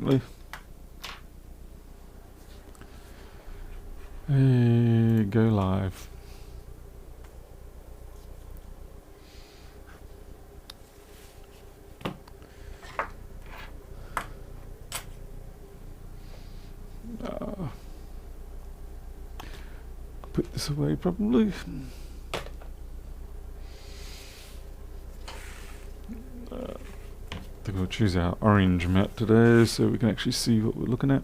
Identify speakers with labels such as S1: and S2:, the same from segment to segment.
S1: apparently. Hey, go live. Put this away probably. I think we'll choose our orange mat today so we can actually see what we're looking at.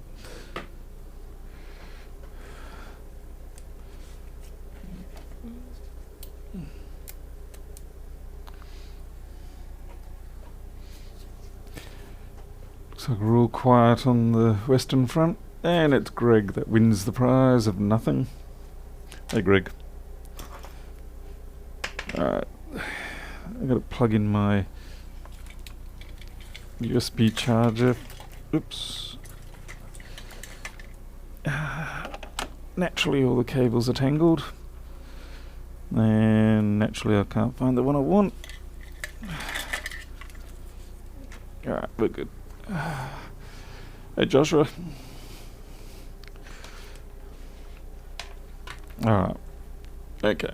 S1: Looks like we're all quiet on the Western Front, and it's Greg that wins the prize of nothing. Hey Greg. Alright, I gotta plug in my USB charger. Oops. Naturally all the cables are tangled, and naturally I can't find the one I want. Alright, we're good. Hey Joshua. Alright. Okay.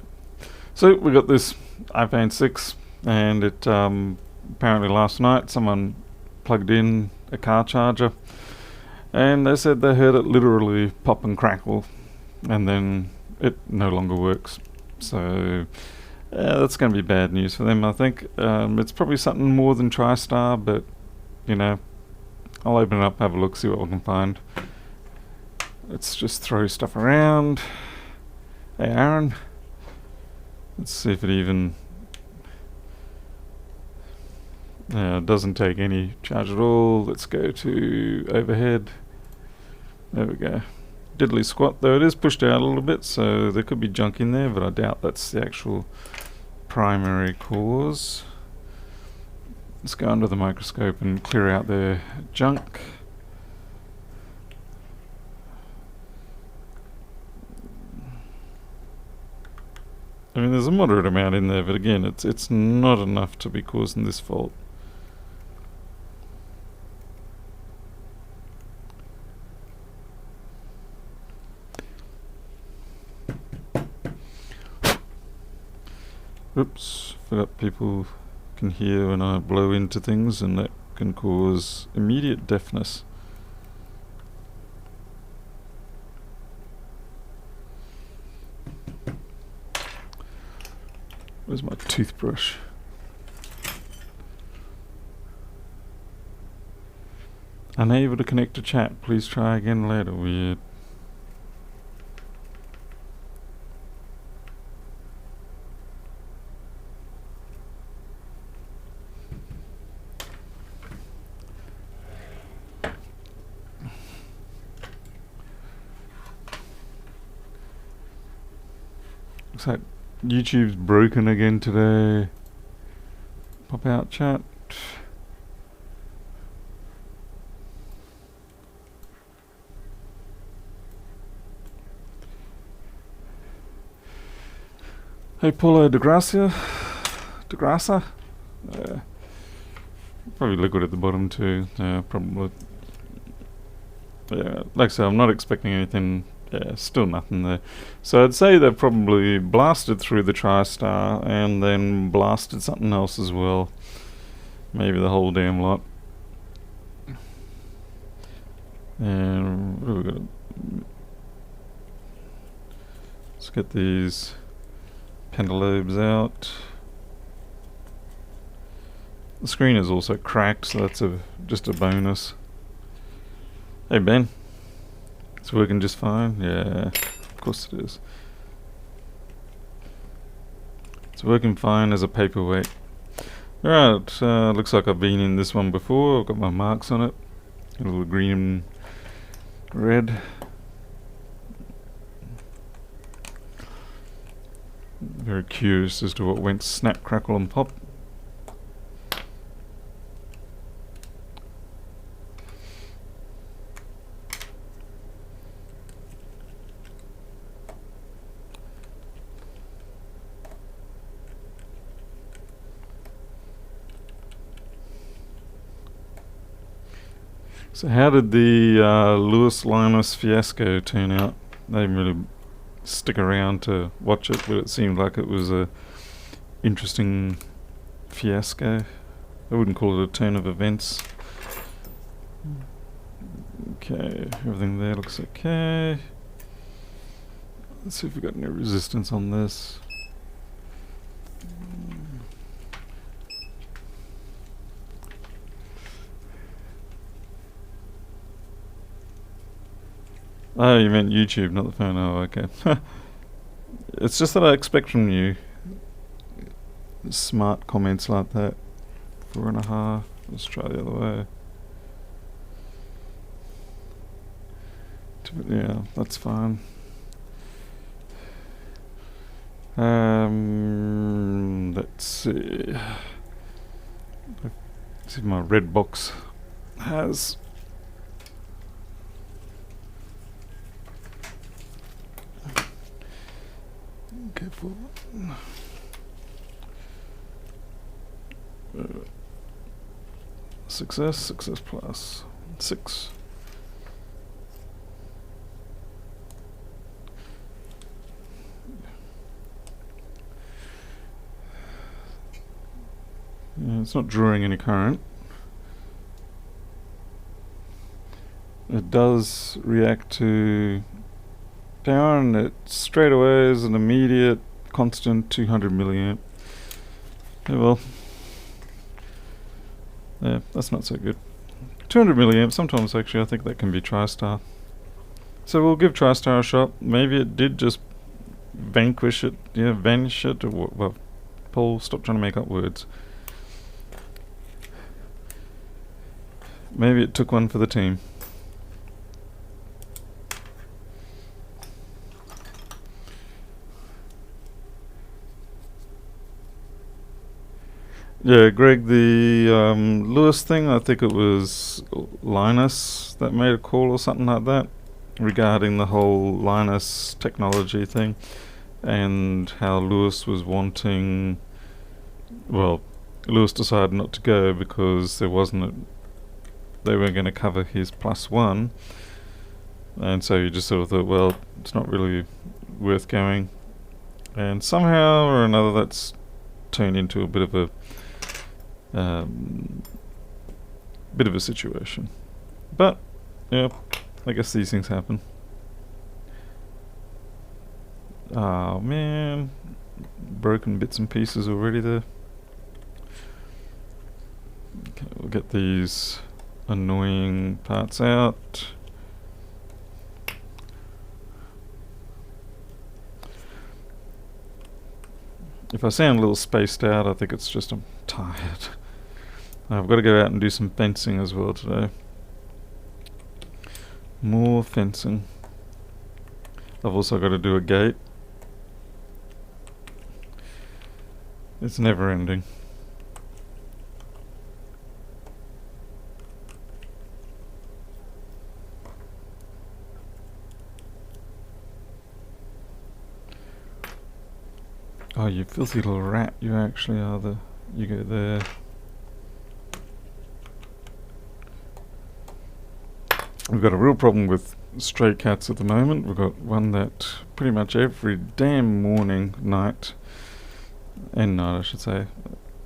S1: So we got this iPhone 6, and it apparently last night someone plugged in a car charger, and they said they heard it literally pop and crackle, and then it no longer works. So that's going to be bad news for them, I think. It's probably something more than TriStar, but you know, I'll open it up, have a look, see what we can find. Let's just throw stuff around. Hey Aaron, let's see if it even doesn't take any charge at all. Let's go to overhead. There we go. Diddly squat, though it is pushed out a little bit, so there could be junk in there, but I doubt that's the actual primary cause. Let's go under the microscope and clear out their junk. I mean, there's a moderate amount in there, but again, it's not enough to be causing this fault. Oops, forgot people can hear when I blow into things, and that can cause immediate deafness. Where's my toothbrush? Unable to connect to chat. Please try again later. Weird. Looks like YouTube's broken again today. Pop out chat. Hey Paulo DeGracia. Probably liquid at the bottom too. Yeah, probably. Yeah, like I said, I'm not expecting anything. Yeah, still nothing there. So I'd say they probably blasted through the TriStar and then blasted something else as well. Maybe the whole damn lot. And what have we got? Let's get these pentalobes out. The screen is also cracked, so that's just a bonus. Hey Ben. It's working just fine. Yeah, of course it is. It's working fine as a paperweight. Alright, looks like I've been in this one before. I've got my marks on it. A little green and red. Very curious as to what went snap, crackle and pop. So how did the Lewis Linus fiasco turn out? I didn't really stick around to watch it, but it seemed like it was a interesting fiasco. I wouldn't call it a turn of events. Okay, everything there looks okay. Let's see if we've got any resistance on this. Oh, you meant YouTube, not the phone. Oh, okay. It's just that I expect from you smart comments like that. 4.5. Let's try the other way. Yeah, that's fine. Let's see. Let's see if my red box has. Careful. Success plus 6. Yeah, it's not drawing any current. It does react to power, and it straight away is an immediate constant 200 milliamp. Yeah, well, yeah, that's not so good. 200 milliamp, sometimes actually I think that can be TriStar. So we'll give TriStar a shot. Maybe it did just vanquish it, vanish it, or what? Well, Paul, stop trying to make up words. Maybe it took one for the team. Yeah, Greg, the Lewis thing, I think it was Linus that made a call or something like that regarding the whole Linus technology thing, and how Lewis was wanting, well, Lewis decided not to go because they weren't going to cover his +1, and so you just sort of thought, well, it's not really worth going, and somehow or another that's turned into a bit of a situation. But yeah, I guess these things happen. Oh man, broken bits and pieces already there. Okay, we'll get these annoying parts out. If I sound a little spaced out, I think it's just I'm tired. I've got to go out and do some fencing as well today. More fencing. I've also got to do a gate. It's never ending. Oh, you filthy little rat, you actually are the... You go there. We've got a real problem with stray cats at the moment. We've got one that pretty much every damn morning, night, and night I should say,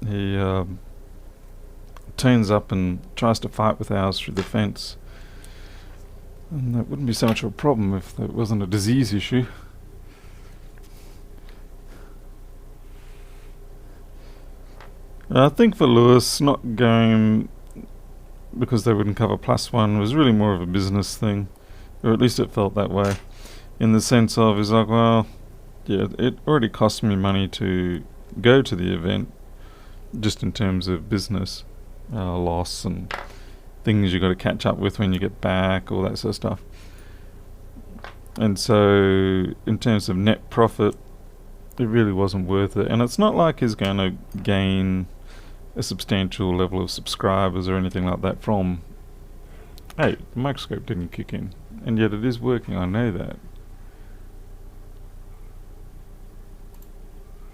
S1: he turns up and tries to fight with ours through the fence. And that wouldn't be so much of a problem if there wasn't a disease issue. I think for Lewis, not going because they wouldn't cover +1 was really more of a business thing, or at least it felt that way, in the sense of, he's like, well, yeah, it already cost me money to go to the event, just in terms of business loss and things you got to catch up with when you get back, all that sort of stuff. And so in terms of net profit, it really wasn't worth it. And it's not like he's going to gain a substantial level of subscribers or anything like that from... Hey, the microscope didn't kick in, and yet it is working, I know that.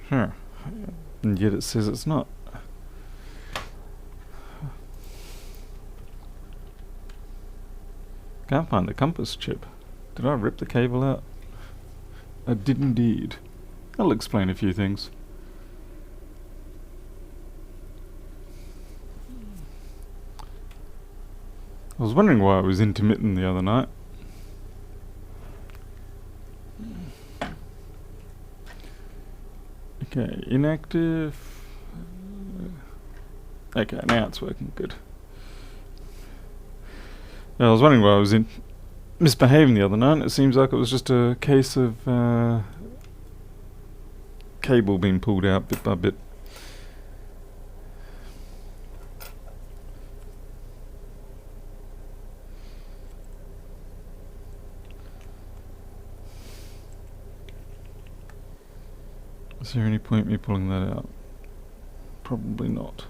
S1: Sure. And yet it says it's not. Can't find the compass chip. Did I rip the cable out? I did indeed. That'll explain a few things. I was wondering why it was intermittent the other night. Okay, inactive. Okay, now it's working good. Yeah, I was wondering why I was misbehaving the other night. It seems like it was just a case of cable being pulled out bit by bit. Is there any point me pulling that out? Probably not.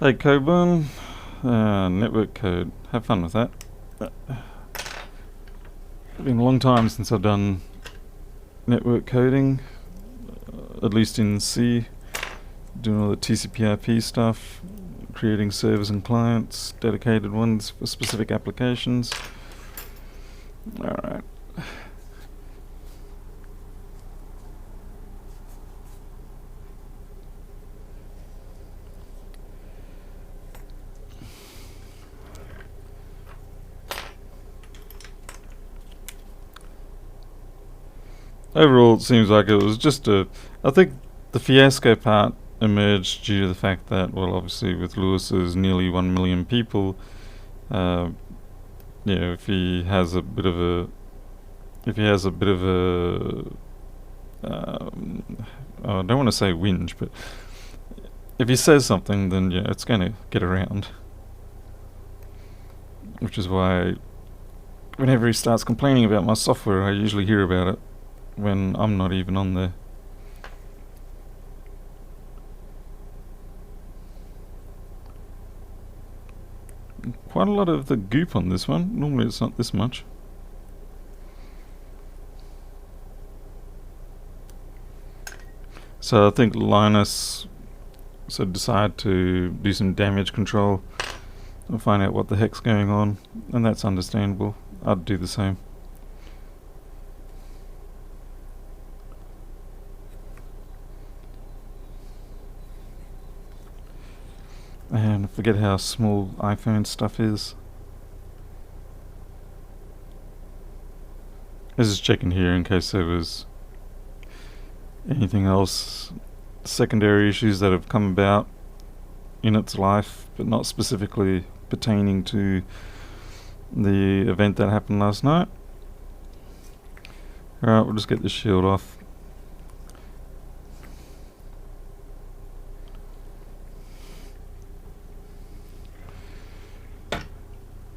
S1: Hey Coburn, network code. Have fun with that. It's been a long time since I've done network coding, at least in C, doing all the TCP/IP stuff, creating servers and clients, dedicated ones for specific applications. Alright. Overall, it seems like it was just I think the fiasco part emerged due to the fact that, well, obviously with Lewis's nearly 1 million people, if he has a bit of a, I don't want to say whinge, but if he says something, then yeah, it's going to get around. Which is why, whenever he starts complaining about my software, I usually hear about it when I'm not even on there. Quite a lot of the goop on this one. Normally it's not this much. So I think Linus decided to do some damage control and find out what the heck's going on, and that's understandable. I'd do the same. And I forget how small iPhone stuff is. I was just checking here in case there was anything else, secondary issues that have come about in its life, but not specifically pertaining to the event that happened last night. Alright, we'll just get the shield off.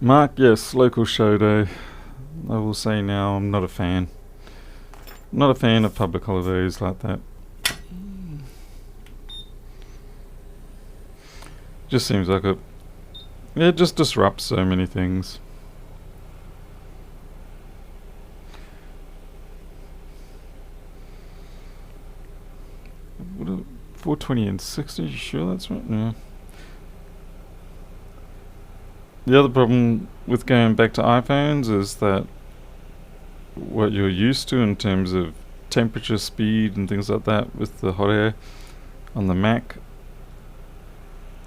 S1: Mark, yes, local show day. I will say now I'm not a fan. Not a fan of public holidays like that. Just seems like it just disrupts so many things. What 420 and 60, you sure that's right? Yeah. The other problem with going back to iPhones is that what you're used to in terms of temperature, speed and things like that with the hot air on the Mac,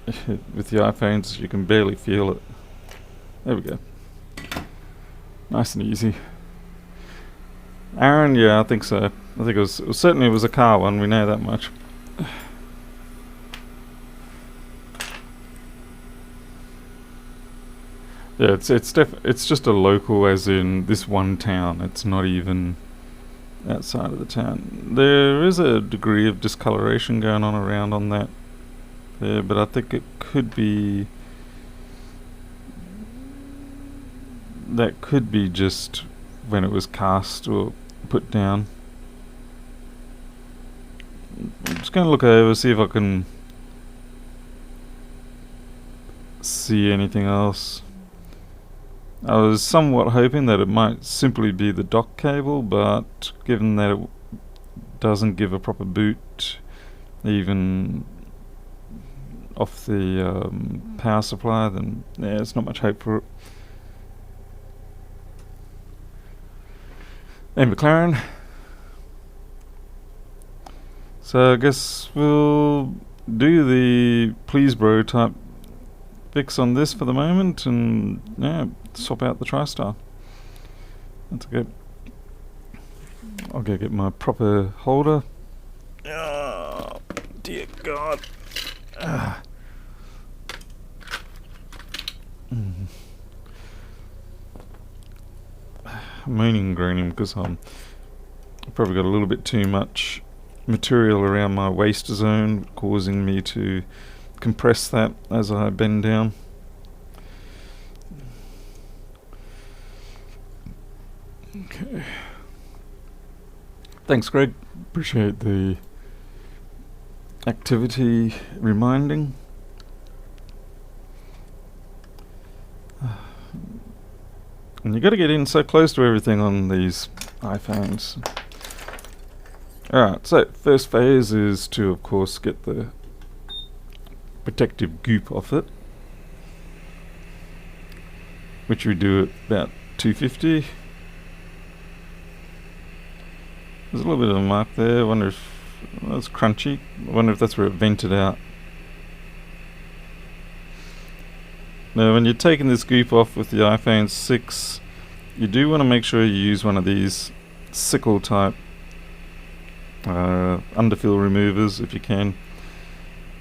S1: with the iPhones you can barely feel it. There we go. Nice and easy. Aaron, yeah, I think so. I think it was certainly it was a car one, we know that much. Yeah, it's just a local, as in this one town. It's not even outside of the town. There is a degree of discoloration going on around on that there, but I think it could be just when it was cast or put down. I'm just going to look over, see if I can see anything else. I was somewhat hoping that it might simply be the dock cable, but given that it doesn't give a proper boot even off the power supply, then yeah, there's not much hope for it. Hey McLaren. So I guess we'll do the please bro type fix on this for the moment, and yeah, swap out the TriStar. That's good. I'll go get my proper holder. Oh, dear God. I'm moaning groaning because I've probably got a little bit too much material around my waist zone, causing me to compress that as I bend down. Okay. Thanks, Greg. Appreciate the activity reminding. And you got to get in so close to everything on these iPhones. Alright, so first phase is to, of course, get the protective goop off it, which we do at about 250. There's a little bit of a mark there. I wonder if that's crunchy. I wonder if that's where it vented out. Now when you're taking this goop off with the iPhone 6, you do want to make sure you use one of these sickle type underfill removers if you can,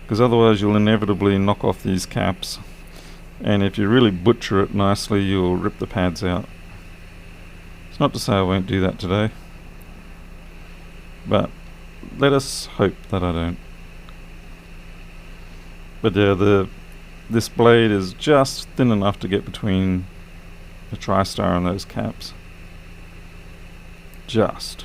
S1: because otherwise you'll inevitably knock off these caps, and if you really butcher it nicely you'll rip the pads out. It's not to say I won't do that today, but let us hope that I don't. But yeah, this blade is just thin enough to get between the TriStar and those caps. Just.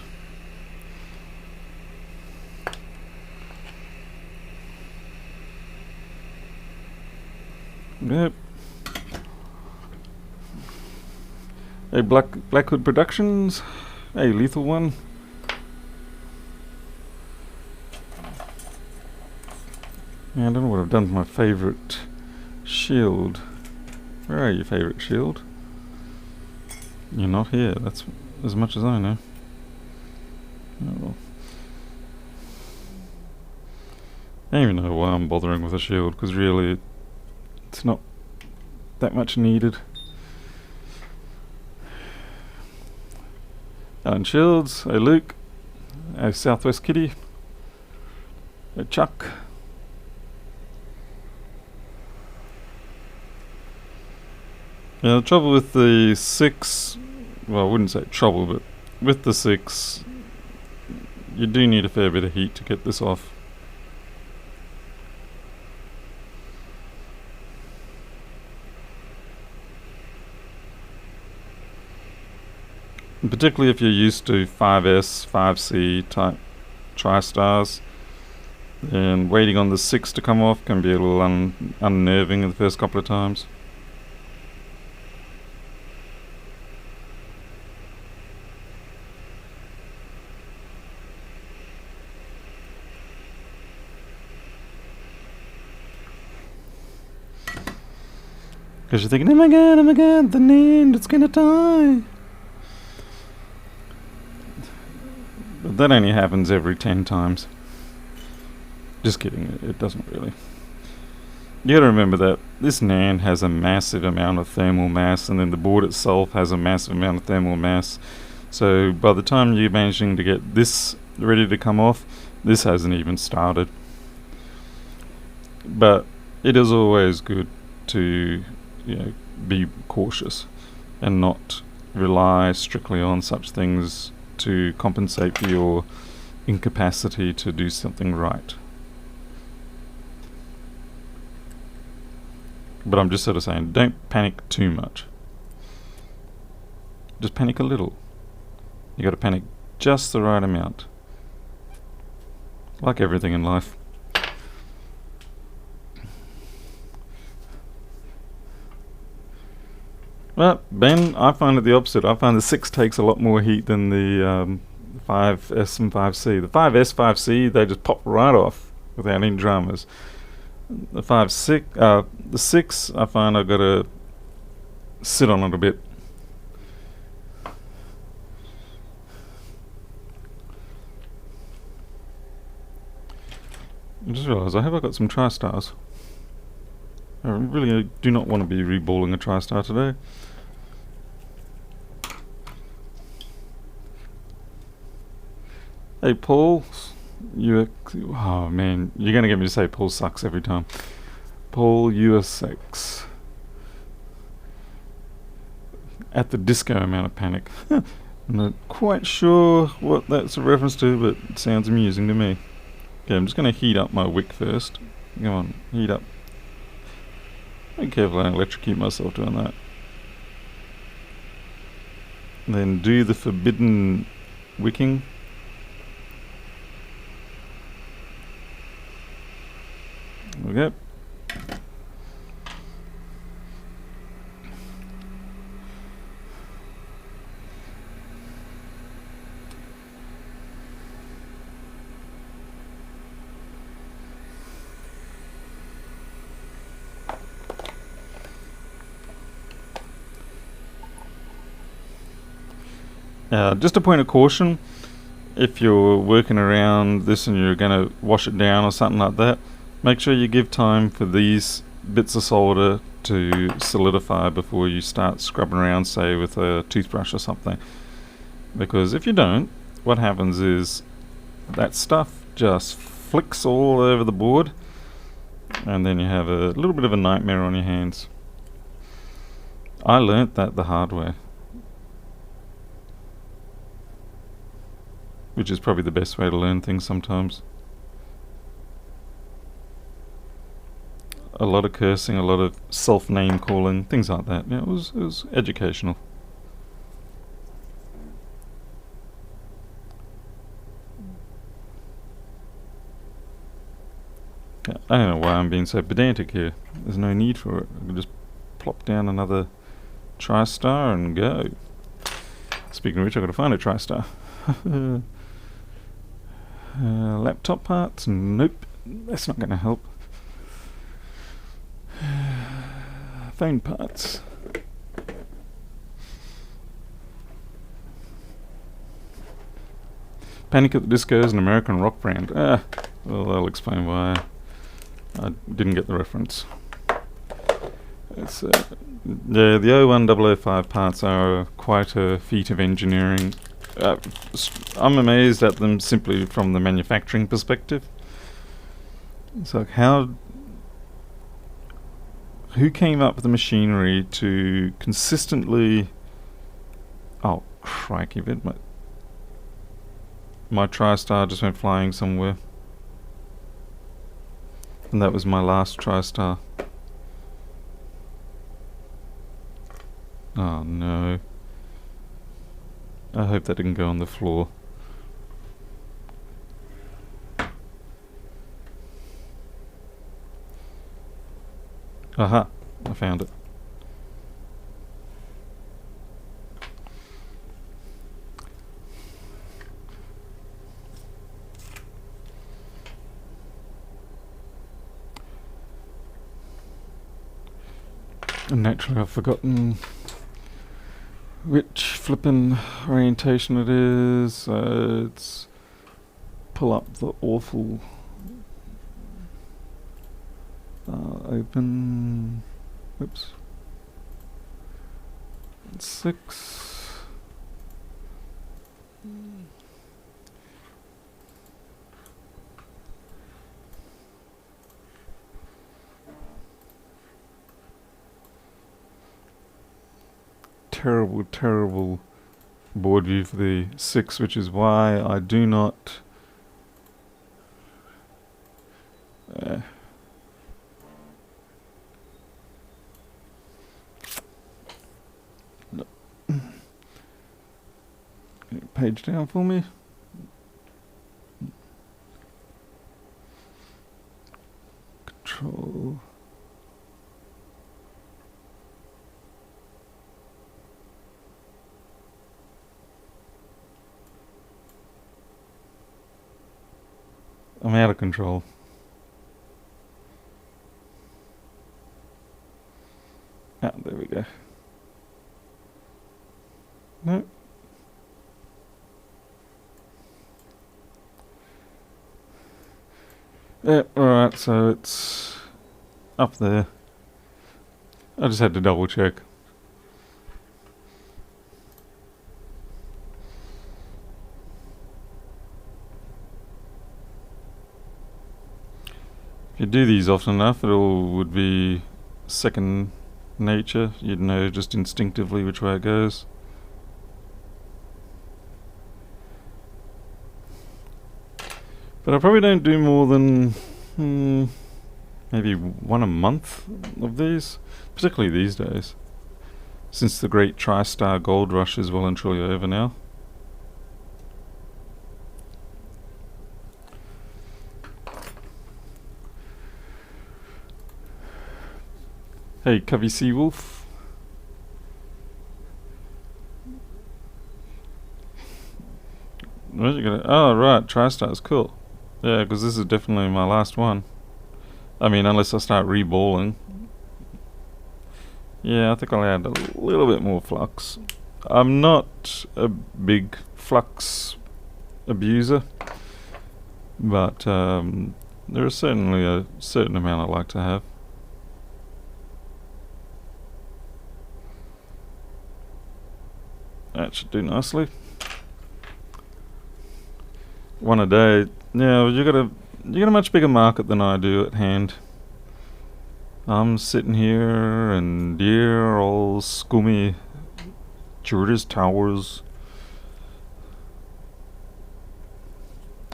S1: Yep. Hey, Blackwood Productions. Hey, Lethal One. Yeah, I don't know what I've done to my favourite shield. Where are you, favourite shield? You're not here, that's as much as I know. Oh well. I don't even know why I'm bothering with a shield, because really it's not that much needed. Alan Shields, hey Luke, hey Southwest Kitty, hey Chuck. Yeah, the trouble with the 6, well I wouldn't say trouble, but with the 6 you do need a fair bit of heat to get this off. And particularly if you're used to 5S, 5C type TriStars, then waiting on the 6 to come off can be a little unnerving the first couple of times. Because you're thinking, oh my god, the NAND, it's gonna die. But that only happens every 10 times. Just kidding, it doesn't really. You gotta remember that this NAND has a massive amount of thermal mass, and then the board itself has a massive amount of thermal mass. So by the time you're managing to get this ready to come off, this hasn't even started. But it is always good to be cautious and not rely strictly on such things to compensate for your incapacity to do something right. But I'm just sort of saying, don't panic too much. Just panic a little. You got to panic just the right amount. Like everything in life. Well, Ben, I find it the opposite. I find the 6 takes a lot more heat than the 5S and 5C. The 5S, 5C, they just pop right off without any dramas. The 6, I find I've got to sit on it a bit. I just realised I got some TriStars. I really do not want to be reballing a TriStar today. Hey Paul, oh man, you're gonna get me to say Paul sucks every time. Paul USX. At the disco amount of panic. I'm not quite sure what that's a reference to, but it sounds amusing to me. Okay, I'm just gonna heat up my wick first. Come on, heat up. Be careful I don't electrocute myself doing that. Then do the forbidden wicking. Okay. Just a point of caution, if you're working around this and you're going to wash it down or something like that, make sure you give time for these bits of solder to solidify before you start scrubbing around, say with a toothbrush or something. Because if you don't, what happens is that stuff just flicks all over the board, and then you have a little bit of a nightmare on your hands. I learnt that the hard way, which is probably the best way to learn things sometimes. A lot of cursing, a lot of self-name calling, things like that. Yeah, it was educational. Yeah, I don't know why I'm being so pedantic here. There's no need for it. I can just plop down another TriStar and go. Speaking of which, I've got to find a TriStar. Laptop parts? Nope. That's not going to help. Phone parts. Panic at the Disco is an American rock brand. Well, I'll explain why I didn't get the reference. It's the 01005 parts are quite a feat of engineering. I'm amazed at them simply from the manufacturing perspective. It's like who came up with the machinery to consistently... Oh, crikey, my TriStar just went flying somewhere. And that was my last TriStar. Oh no. I hope that didn't go on the floor. Aha, I found it. And naturally I've forgotten which flippin' orientation it is. It's pull up the awful open. Whoops. 6. Terrible board view for the 6, which is why I do not no. Page down for me. Control. remote control. Ah, there we go. No. Yeah, alright, so it's up there. I just had to double check. If you do these often enough, it all would be second nature. You'd know just instinctively which way it goes. But I probably don't do more than maybe one a month of these, particularly these days, since the great TriStar gold rush is well and truly over now. Hey, Covey Seawolf. What are you gonna? Oh, right, TriStar's cool. Yeah, because this is definitely my last one. I mean, unless I start reballing. Yeah, I think I'll add a little bit more flux. I'm not a big flux abuser, but there is certainly a certain amount I like to have. That should do nicely. One a day. Yeah, you got a much bigger market than I do at hand. I'm sitting here and dear old scummy Juritas Towers.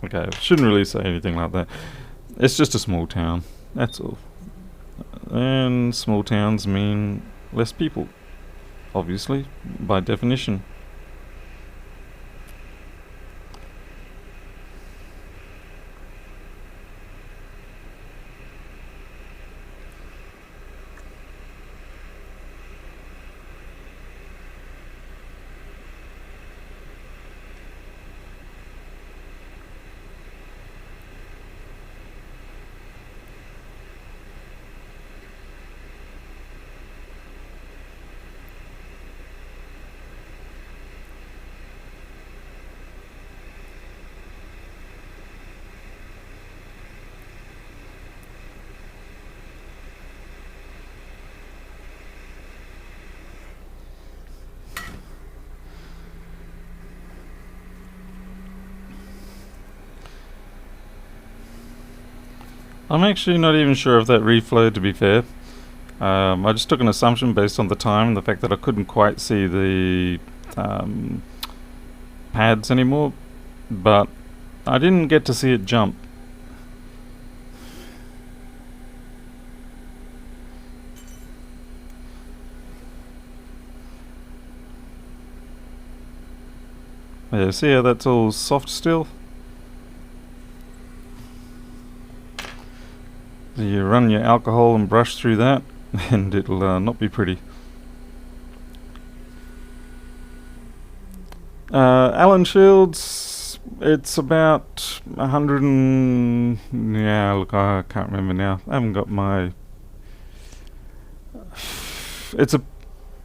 S1: Okay, shouldn't really say anything like that. It's just a small town, that's all. And small towns mean less people, obviously, by definition. I'm actually not even sure if that reflowed, to be fair. I just took an assumption based on the time and the fact that I couldn't quite see the pads anymore, but I didn't get to see it jump. Yeah, see how that's all soft still? You run your alcohol and brush through that and it'll not be pretty. Allen Shields, it's about 100 and... yeah, look, I can't remember now. I haven't got my... It's a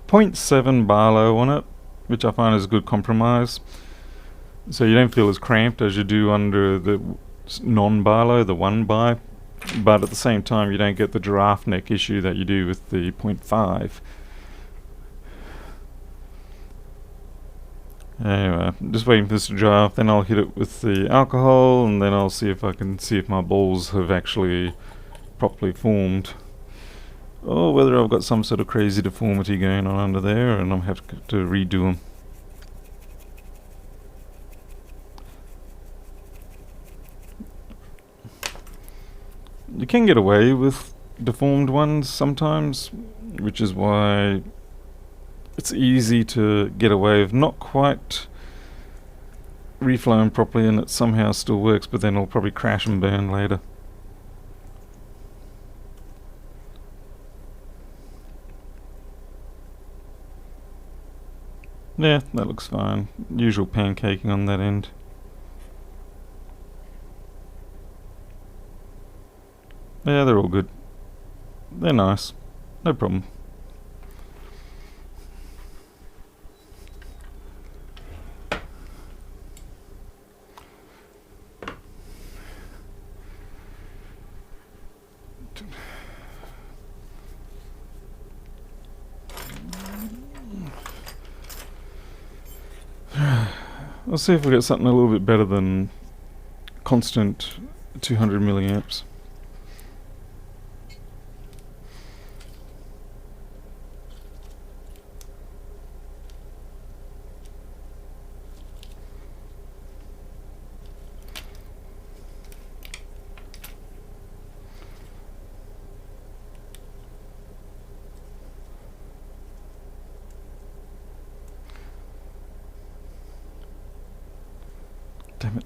S1: 0.7 Barlow on it, which I find is a good compromise. So you don't feel as cramped as you do under the non-Barlow, the 1 by. But at the same time, you don't get the giraffe neck issue that you do with the 0.5. Anyway, I'm just waiting for this to dry off, then I'll hit it with the alcohol, and then I'll see if I can see if my balls have actually properly formed. Or whether I've got some sort of crazy deformity going on under there, and I'm have to redo them. You can get away with deformed ones sometimes, which is why it's easy to get away with not quite reflowing properly and it somehow still works, but then it'll probably crash and burn later. Yeah, that looks fine. Usual pancaking on that end. Yeah, they're all good. They're nice. No problem. Let's see if we get something a little bit better than constant 200 milliamps. Damn it.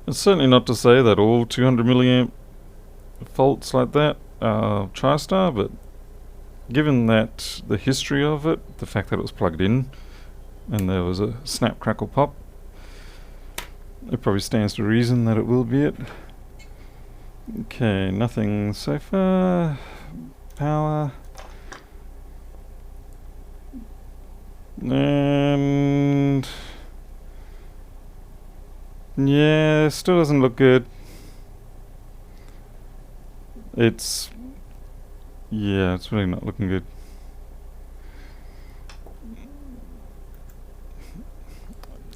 S1: It's certainly not to say that all 200 milliamp faults like that are TriStar, but given that the history of it, the fact that it was plugged in and there was a snap crackle pop, it probably stands to reason that it will be it. Okay, nothing so far. Power. And yeah, still doesn't look good. It's really not looking good.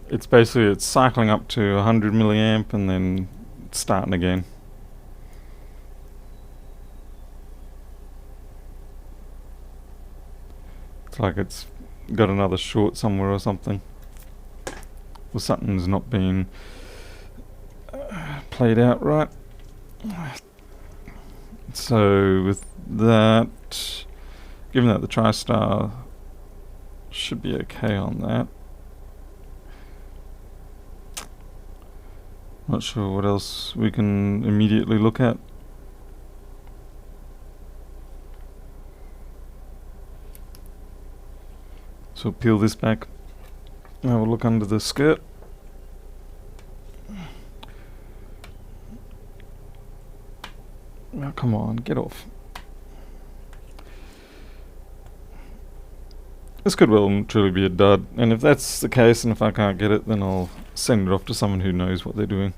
S1: It's basically, it's cycling up to 100 milliamp and then starting again. It's like it's got another short somewhere or something. Or something's not being played out right. So with that, given that the TriStar should be okay on that, not sure what else we can immediately look at. So peel this back. Now we'll look under the skirt. Now come on, get off. This could well and truly be a dud, and if that's the case and if I can't get it, then I'll send it off to someone who knows what they're doing.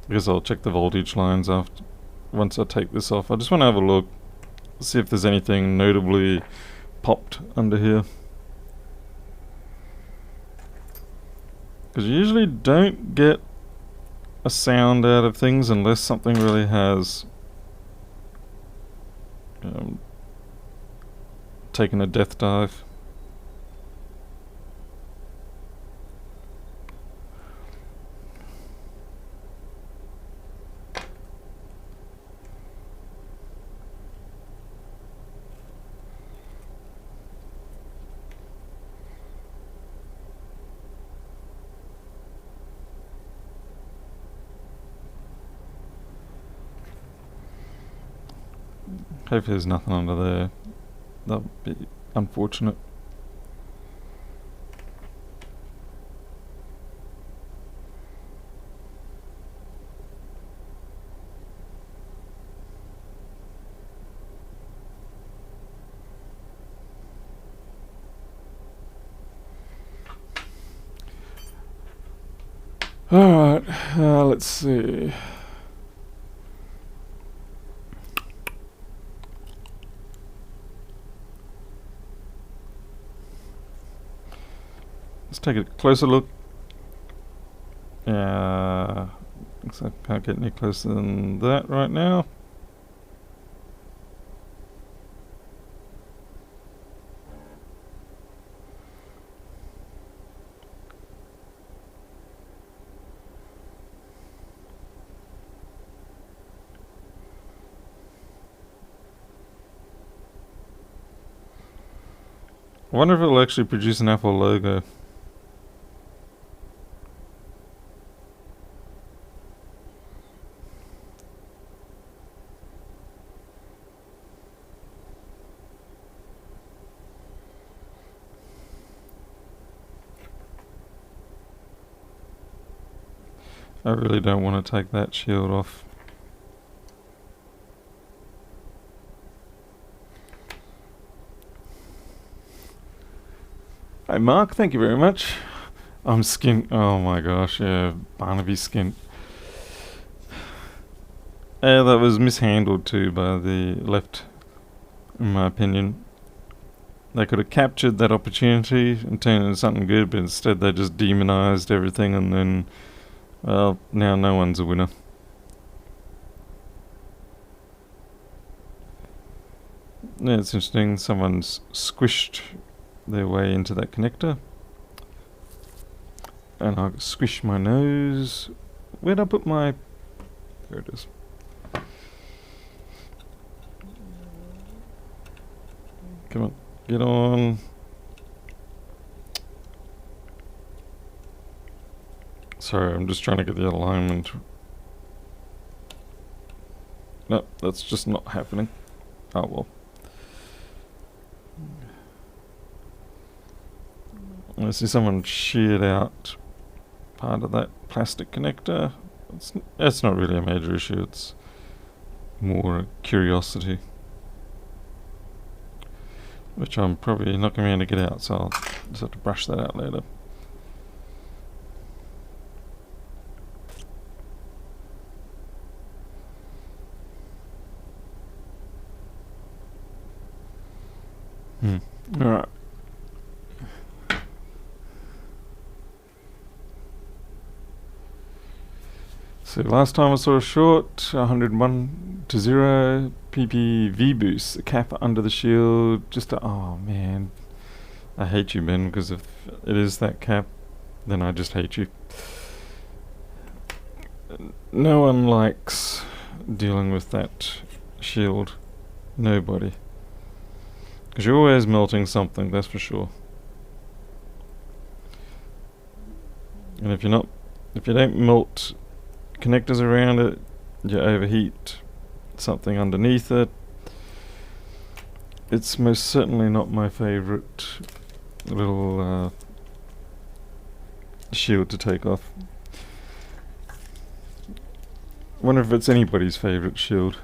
S1: I guess I'll check the voltage lines after once I take this off. I just want to have a look, see if there's anything notably popped under here. Because you usually don't get a sound out of things unless something really has taken a death dive. Hopefully there's nothing under there. That would be unfortunate. Alright, let's see. Let's take a closer look. Looks like I can't get any closer than that right now. I wonder if it'll actually produce an Apple logo. I really don't want to take that shield off. Hey Mark, thank you very much. I'm skint. Oh my gosh, yeah, Barnaby skint. That was mishandled too by the left, in my opinion. They could have captured that opportunity and turned it into something good, but instead they just demonized everything, and then, well, now no one's a winner. Yeah, it's interesting. Someone's squished their way into that connector. And I'll squish my nose. Where'd I put my... There it is. Come on, get on. Sorry, I'm just trying to get the alignment. Nope, that's just not happening. Oh well. I see someone sheared out part of that plastic connector. It's not really a major issue, it's more a curiosity, which I'm probably not going to be able to get out, so I'll just have to brush that out later. Alright. So last time I saw a short, 101 to 0 PPV boost, a cap under the shield, oh man. I hate you, Ben, because if it is that cap, then I just hate you. No one likes dealing with that shield. Nobody. Because you're always melting something, that's for sure. And if you don't melt connectors around it, you overheat something underneath it. It's most certainly not my favourite little shield to take off. Wonder if it's anybody's favourite shield.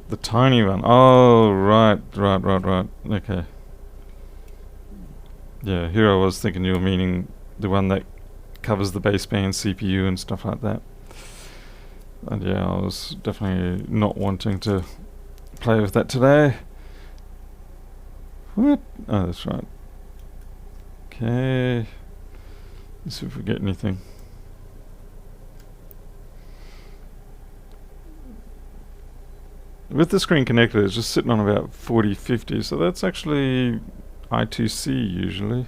S1: The tiny one. Oh, right. Okay. Yeah, here I was thinking you were meaning the one that covers the baseband CPU and stuff like that. And yeah, I was definitely not wanting to play with that today. What? Oh, that's right. Okay. Let's see if we get anything. With the screen connector, it's just sitting on about 40-50, so that's actually I2C usually.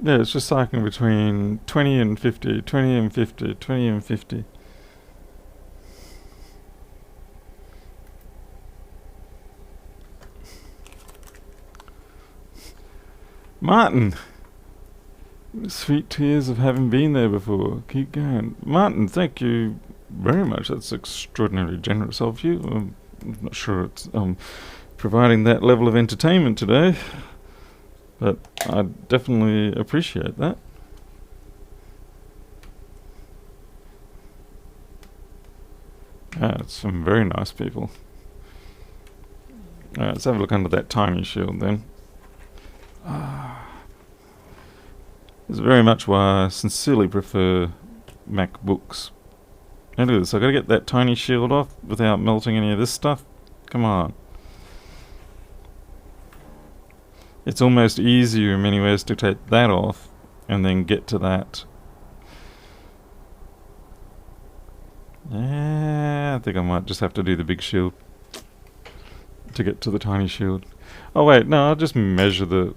S1: Yeah, it's just cycling between 20 and 50, 20 and 50, 20 and 50. Martin! Sweet tears of having been there before. Keep going. Martin, thank you very much. That's extraordinarily generous of you. I'm not sure it's providing that level of entertainment today, but I definitely appreciate that. It's some very nice people. Alright, let's have a look under that tiny shield then. It's very much why I sincerely prefer MacBooks. And look at this, I've got to get that tiny shield off without melting any of this stuff. Come on. It's almost easier in many ways to take that off and then get to that. Yeah, I think I might just have to do the big shield to get to the tiny shield. Oh wait, no, I'll just measure the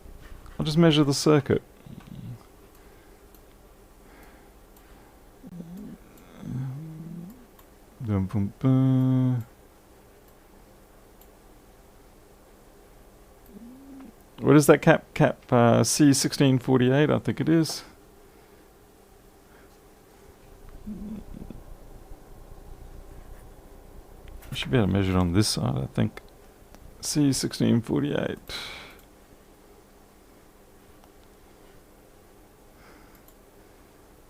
S1: circuit. What is that cap? C1648, I think it is. I should be able to measure it on this side, I think. C1648.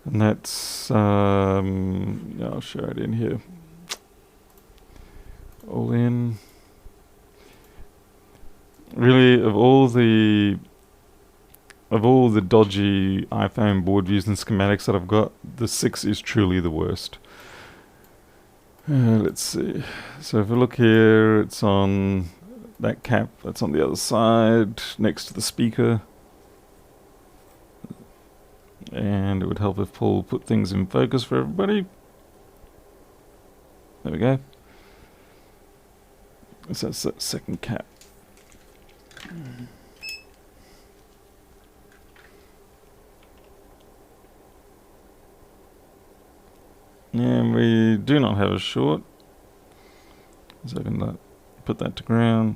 S1: And that's, yeah, I'll show it in here. All in. Really, of all the dodgy iPhone board views and schematics that I've got, the 6 is truly the worst. Let's see. So if we look here, it's on that cap. That's on the other side, next to the speaker. And it would help if Paul put things in focus for everybody. There we go. So that's that second cap. And we do not have a short. So I can put that to ground.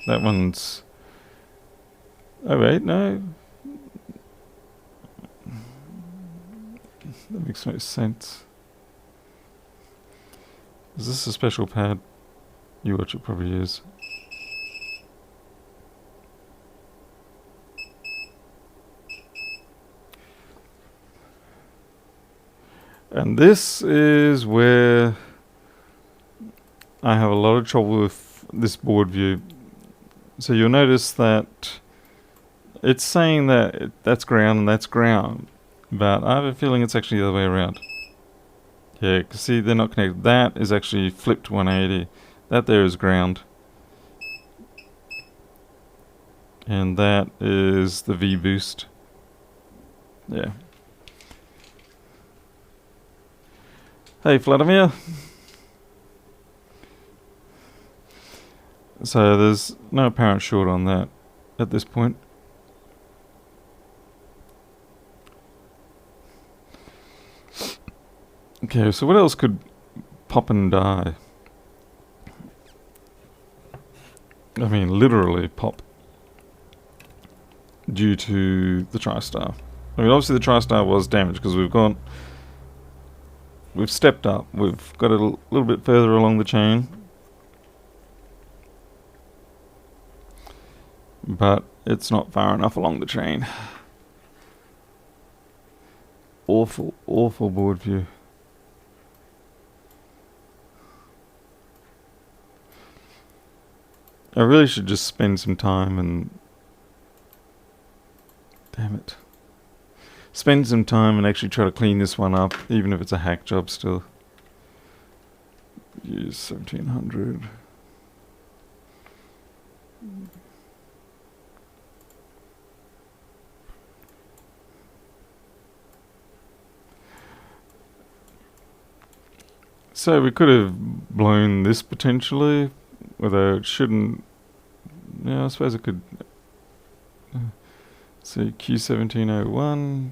S1: That one's... Oh wait, no. That makes no sense. Is this a special pad? You watch, it probably is. And this is where I have a lot of trouble with this board view. So you'll notice that it's saying that that's ground and that's ground, but I have a feeling it's actually the other way around. Yeah, cause see, they're not connected. That is actually flipped 180. That there is ground. And that is the V boost. Yeah. Hey, Vladimir. So there's no apparent short on that at this point. Okay, so what else could pop and die? I mean, literally pop due to the TriStar. I mean, obviously the TriStar was damaged because we've stepped up. We've got a little bit further along the chain. But it's not far enough along the chain. Awful, awful board view. I really should just spend some time and... Damn it. Spend some time and actually try to clean this one up, even if it's a hack job still. Use 1700. So we could have blown this potentially, although it shouldn't. Yeah, I suppose it could. See, Q1701.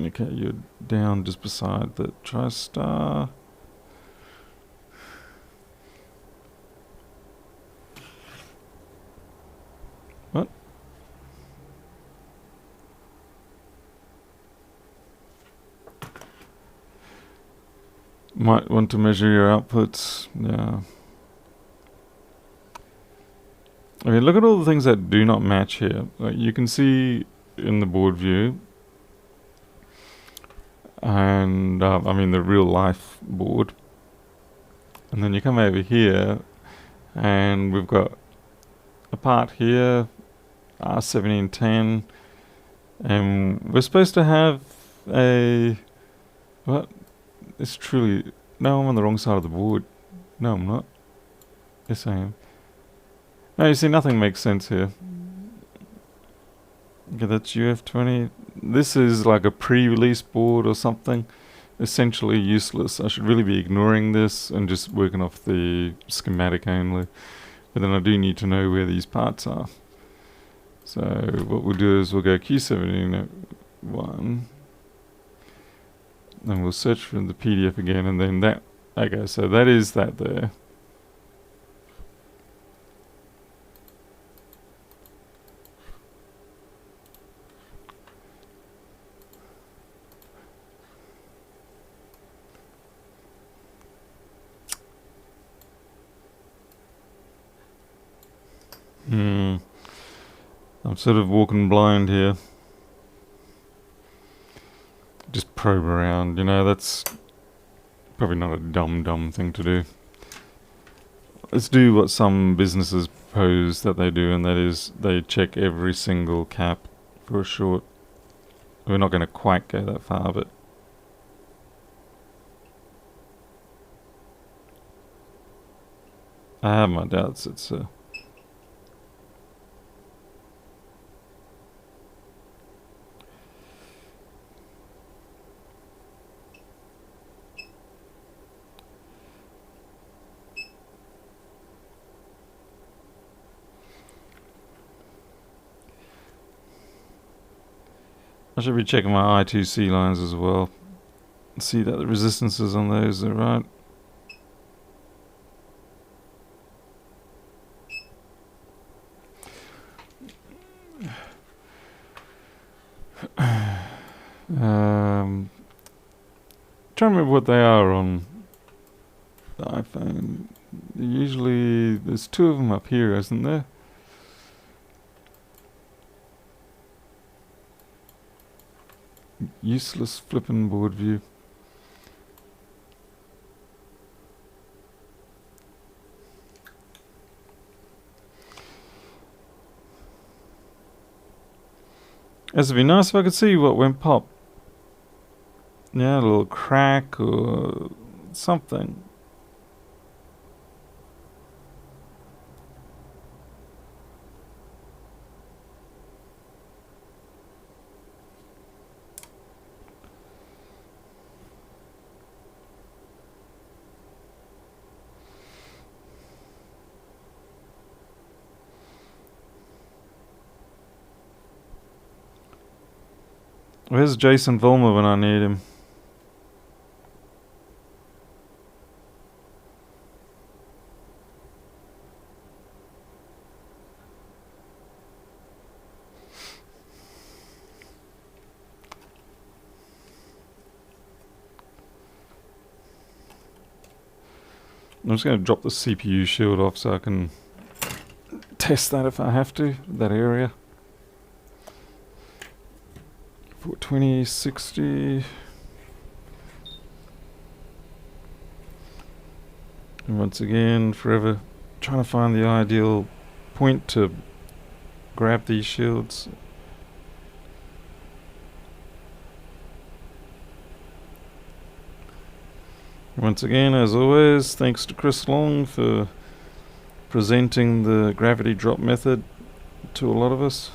S1: Okay, you're down just beside the TriStar. What? Might want to measure your outputs. Yeah. I mean, look at all the things that do not match here. Like you can see in the board view, and I mean the real life board. And then you come over here, and we've got a part here, R1710, and we're supposed to have a... What? It's truly... No, I'm on the wrong side of the board. No, I'm not. Yes, I am. No, you see, nothing makes sense here. Okay, that's UF20. This is like a pre-release board or something. Essentially useless. I should really be ignoring this and just working off the schematic only. But then I do need to know where these parts are. So what we'll do is we'll go Q1701. And we'll search for the PDF again, and then that... Okay, so that is that there. I'm sort of walking blind here. Just probe around, that's probably not a dumb thing to do. Let's do what some businesses propose that they do, and that is they check every single cap for a short. We're not going to quite go that far, but I have my doubts. I should be checking my I2C lines as well. See that the resistances on those are right. Trying to remember what they are on the iPhone. Usually, there's two of them up here, isn't there? Useless flippin' board view. This would be nice if I could see what went pop. Yeah, a little crack or something. Where's Jason Vollmer when I need him? I'm just going to drop the CPU shield off so I can test that if I have to, that area. 420, 60. And once again, forever trying to find the ideal point to grab these shields. Once again, as always, thanks to Chris Long for presenting the gravity drop method to a lot of us.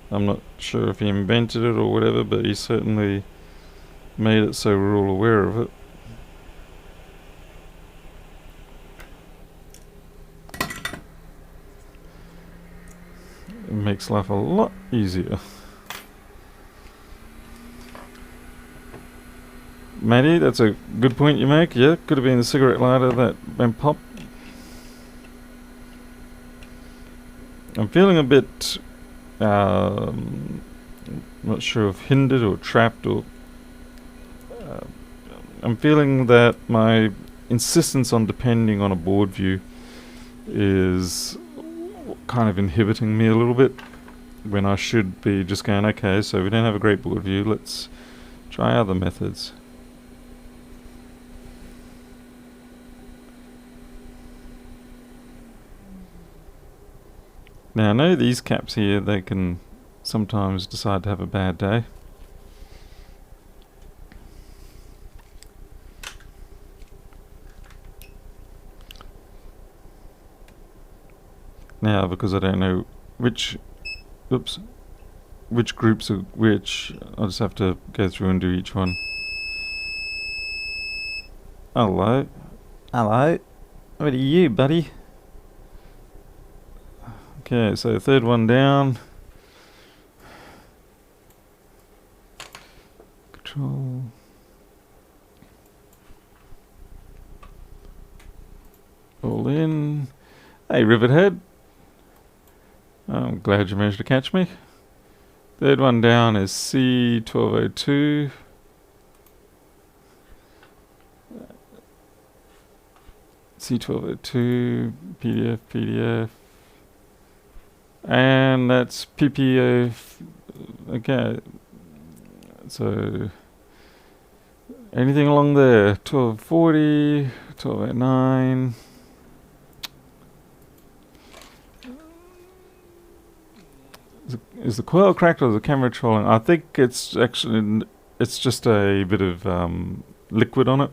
S1: I'm not sure if he invented it or whatever, but he certainly made it so we're all aware of it. It makes life a lot easier. Matty, that's a good point you make. Yeah, could have been the cigarette lighter that went pop. I'm feeling a bit, not sure if hindered or trapped, or I'm feeling that my insistence on depending on a board view is kind of inhibiting me a little bit, when I should be just going, okay, so we don't have a great board view, let's try other methods. Now I know these caps here, they can sometimes decide to have a bad day. Now, because I don't know which groups are which, I'll just have to go through and do each one. Hello. Hello. What are you, buddy? Okay, so third one down. Control. All in. Hey, Rivethead. I'm glad you managed to catch me. Third one down is C1202. C1202, PDF. And that's PPO. Okay, so anything along there? 1240, 1209. Is the coil cracked or is the camera trolling? I think it's actually it's just a bit of liquid on it.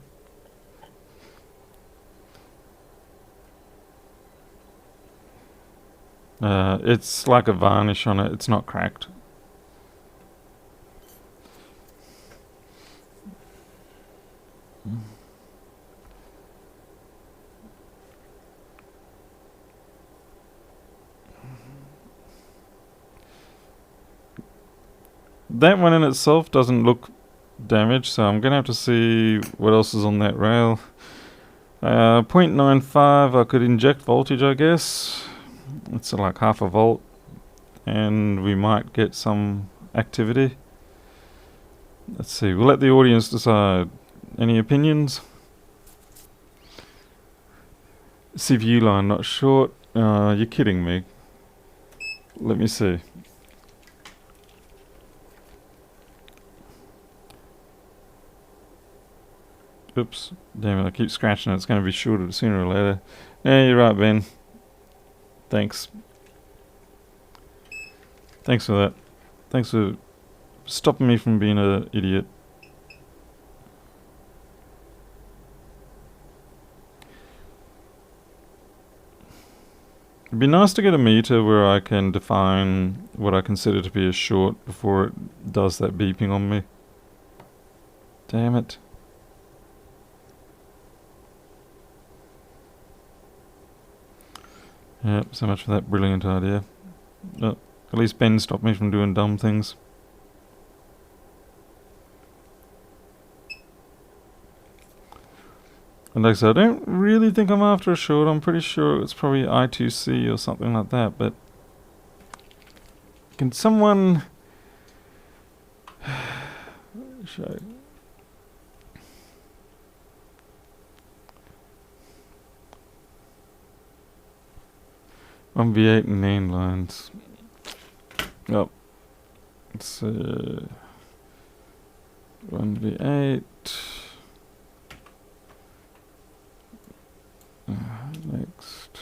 S1: It's like a varnish on it. It's not cracked. That one in itself doesn't look damaged, so I'm gonna have to see what else is on that rail. 0.95, I could inject voltage, I guess. It's like half a volt, and we might get some activity. Let's see, we'll let the audience decide. Any opinions? CPU line not short. You're kidding me. Let me see. Oops. Damn it, I keep scratching it. It's going to be shorted sooner or later. Yeah, you're right, Ben. Thanks. Thanks for that. Thanks for stopping me from being an idiot. It'd be nice to get a meter where I can define what I consider to be a short before it does that beeping on me. Damn it. Yep, so much for that brilliant idea. At least Ben stopped me from doing dumb things. And like I said, I don't really think I'm after a short. I'm pretty sure it's probably I2C or something like that, but can someone show? 1v8 and main lines. Oh, it's 1v8. Next.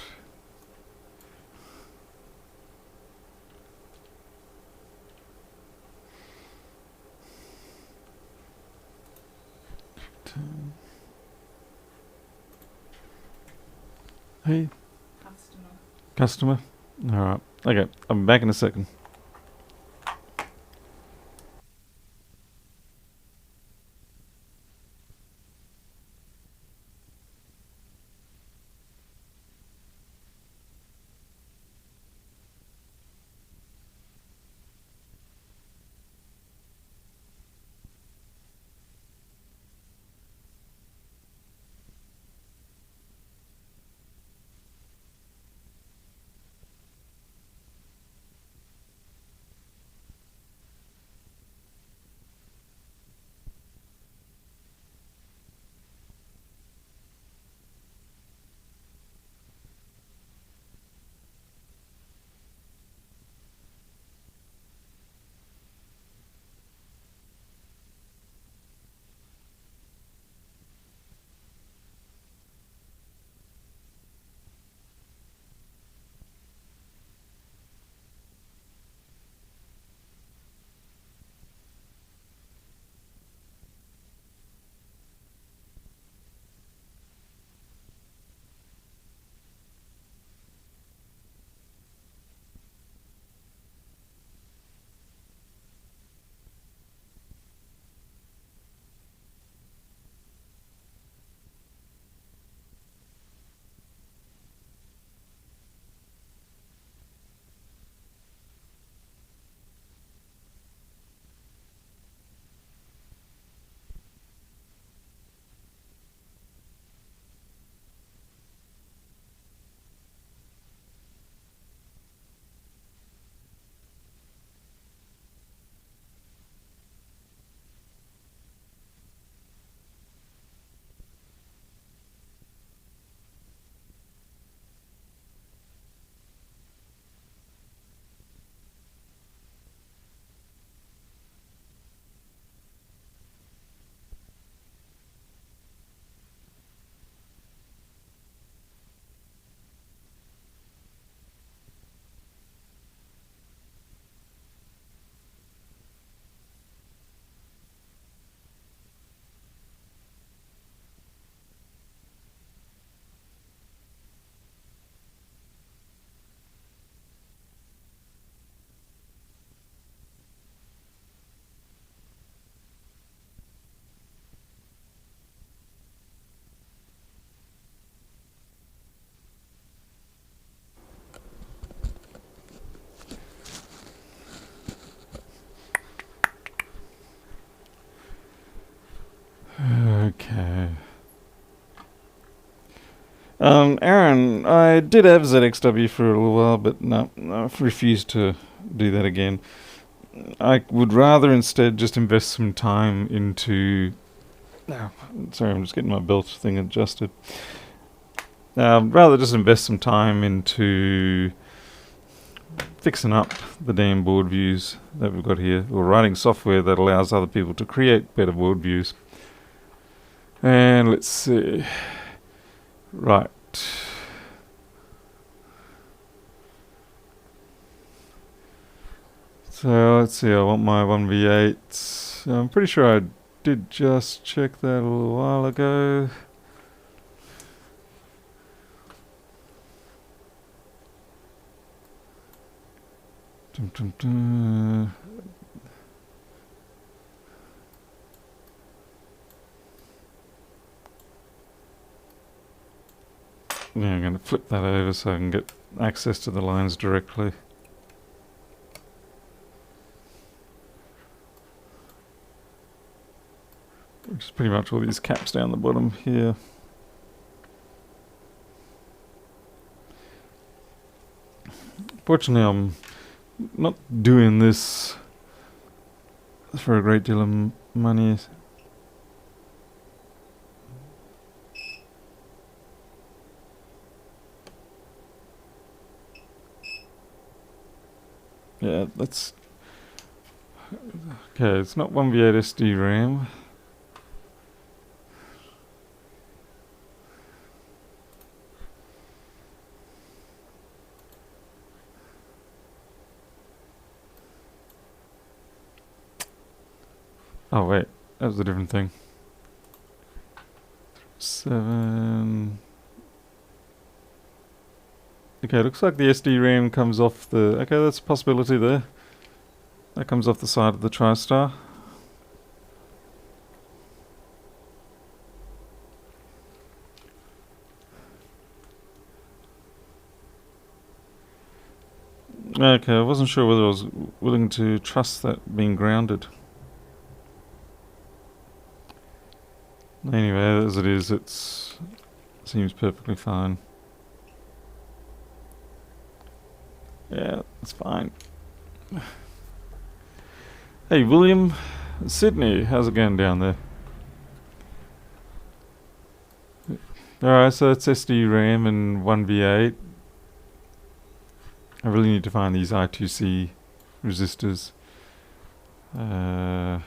S1: Hey. Customer? Alright. Okay, I'll be back in a second. Aaron, I did have ZXW for a little while, but no, I've refused to do that again. I would rather instead just invest some time into. No, sorry, I'm just getting my belt thing adjusted. Rather just invest some time into fixing up the damn board views that we've got here, or writing software that allows other people to create better board views. And let's see. Right. So let's see, I want my 1v8. I'm pretty sure I did just check that a little while ago. Dum, dum, dum. Yeah, I'm going to flip that over so I can get access to the lines directly. Which is pretty much all these caps down the bottom here. Fortunately, I'm not doing this for a great deal of money. Yeah, that's... Okay, it's not 1v8 SD RAM. Oh wait, that was a different thing. 7... Okay, looks like the SD RAM comes off the... Okay, that's a possibility there. That comes off the side of the TriStar. Okay, I wasn't sure whether I was willing to trust that being grounded. Anyway, as it is, it seems perfectly fine. Yeah, it's fine. Hey, William, Sydney, how's it going down there? Alright, so that's SD RAM and 1v8. I really need to find these I2C resistors. Not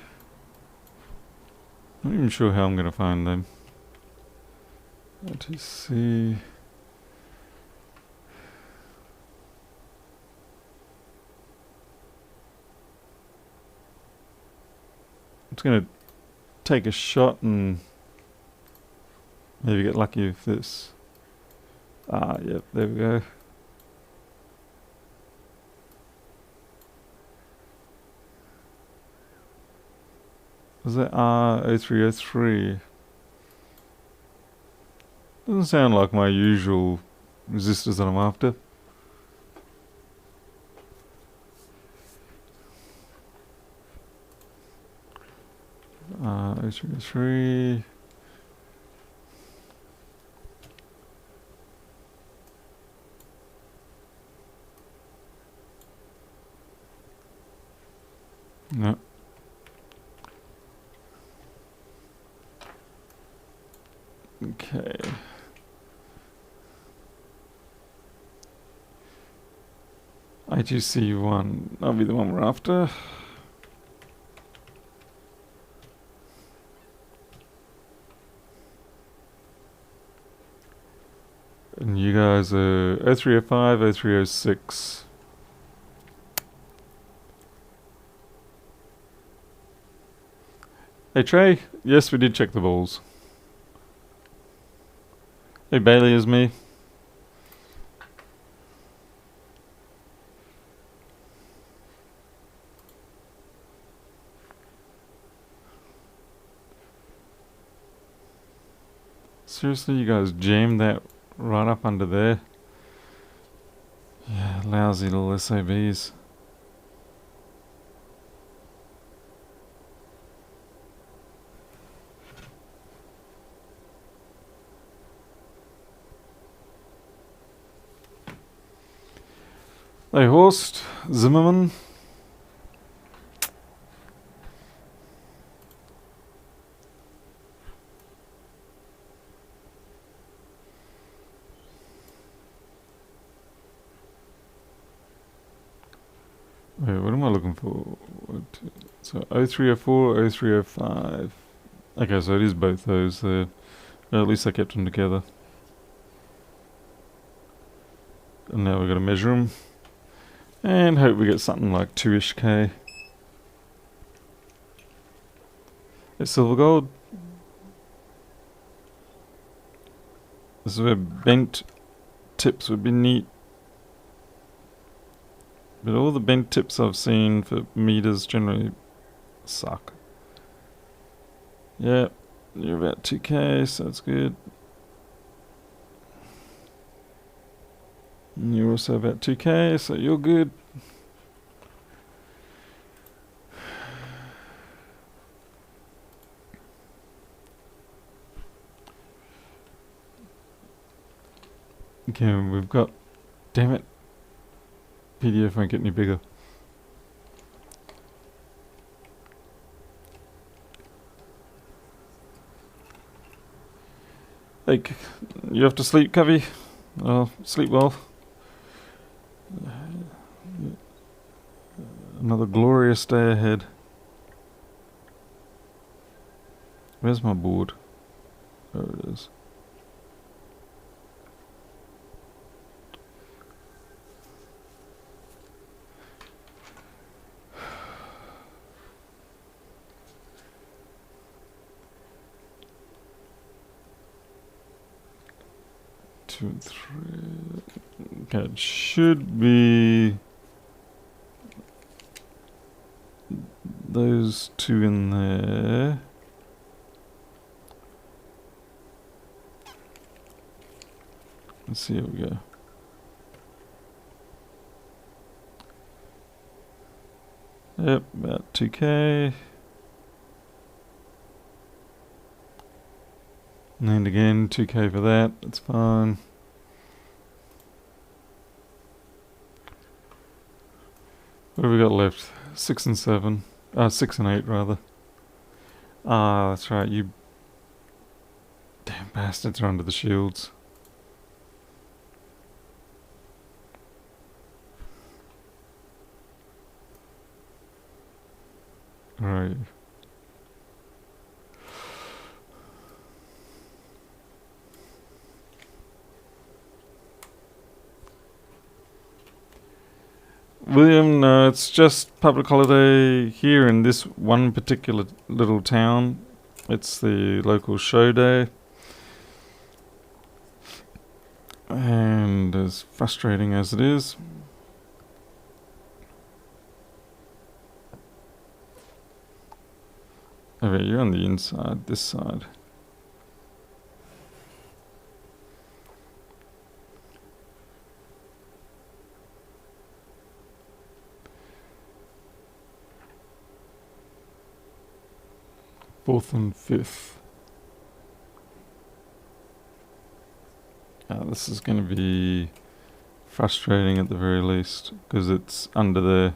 S1: even sure how I'm going to find them. I2C... I'm just going to take a shot and maybe get lucky with this. Ah, yep, there we go. Was that R0303? Doesn't sound like my usual resistors that I'm after. R0303. No. Okay. I2C1, that'll be the one we're after. And you guys are 0305, 0306. Hey Trey, yes we did check the balls. Hey Bailey, is me. Seriously, you guys jammed that right up under there? Yeah, lousy little SABs. Hey, Horst Zimmerman. Wait, what am I looking for? So 0304, 0305. Okay, so it is both those there. At least I kept them together. And now we've got to measure them. And hope we get something like 2-ish K. It's silver gold. This is where bent tips would be neat. But all the bent tips I've seen for meters generally suck. Yep, you're about 2K, so that's good. And you're also about 2K, so you're good. Okay, we've got... Damn it. PDF won't get any bigger. Hey, you have to sleep, Covey? Sleep well. Another glorious day ahead. Where's my board? There it is. Two and three. Okay, it should be those two in there. Let's see how we go. Yep, about 2K. And again, 2K for that, that's fine. What have we got left? 6 and 7. 6 and 8 rather. Ah, that's right, you damn bastards are under the shields. Right. William, no, it's just public holiday here in this one particular little town. It's the local show day. And as frustrating as it is, okay, you're on the inside, this side. Fourth and fifth. This is going to be frustrating at the very least, because it's under there.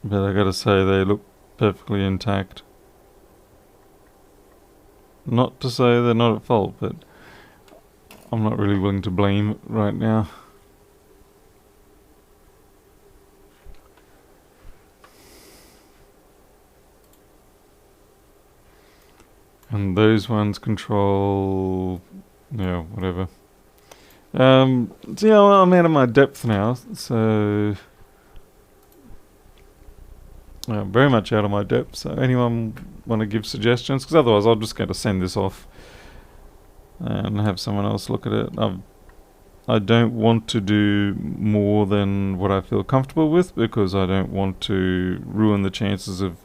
S1: But I gotta say, they look perfectly intact. Not to say they're not at fault, but I'm not really willing to blame right now. And those ones control... yeah, whatever. So yeah, well, I'm out of my depth now, so... very much out of my depth, so anyone want to give suggestions? Because otherwise I'll just going to send this off and have someone else look at it. I don't want to do more than what I feel comfortable with, because I don't want to ruin the chances of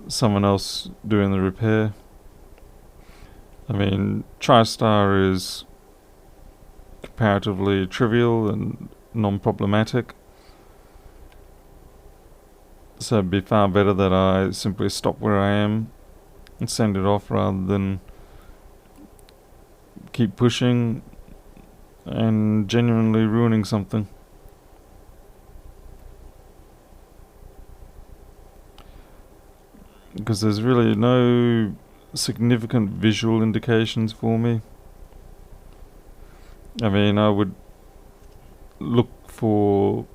S1: someone else doing the repair. I mean, TriStar is comparatively trivial and non-problematic, so it'd be far better that I simply stop where I am and send it off rather than keep pushing and genuinely ruining something. Because there's really no significant visual indications for me. I mean, I would look for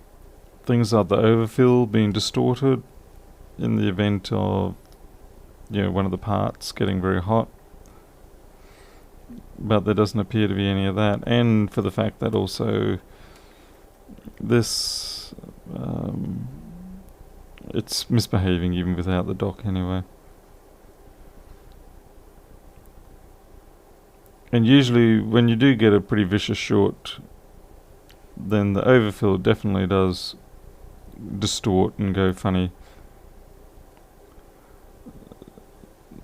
S1: things like the overfill being distorted in the event of, one of the parts getting very hot. But there doesn't appear to be any of that. And for the fact that also this, it's misbehaving even without the dock anyway. And usually when you do get a pretty vicious short, then the overfill definitely does distort and go funny.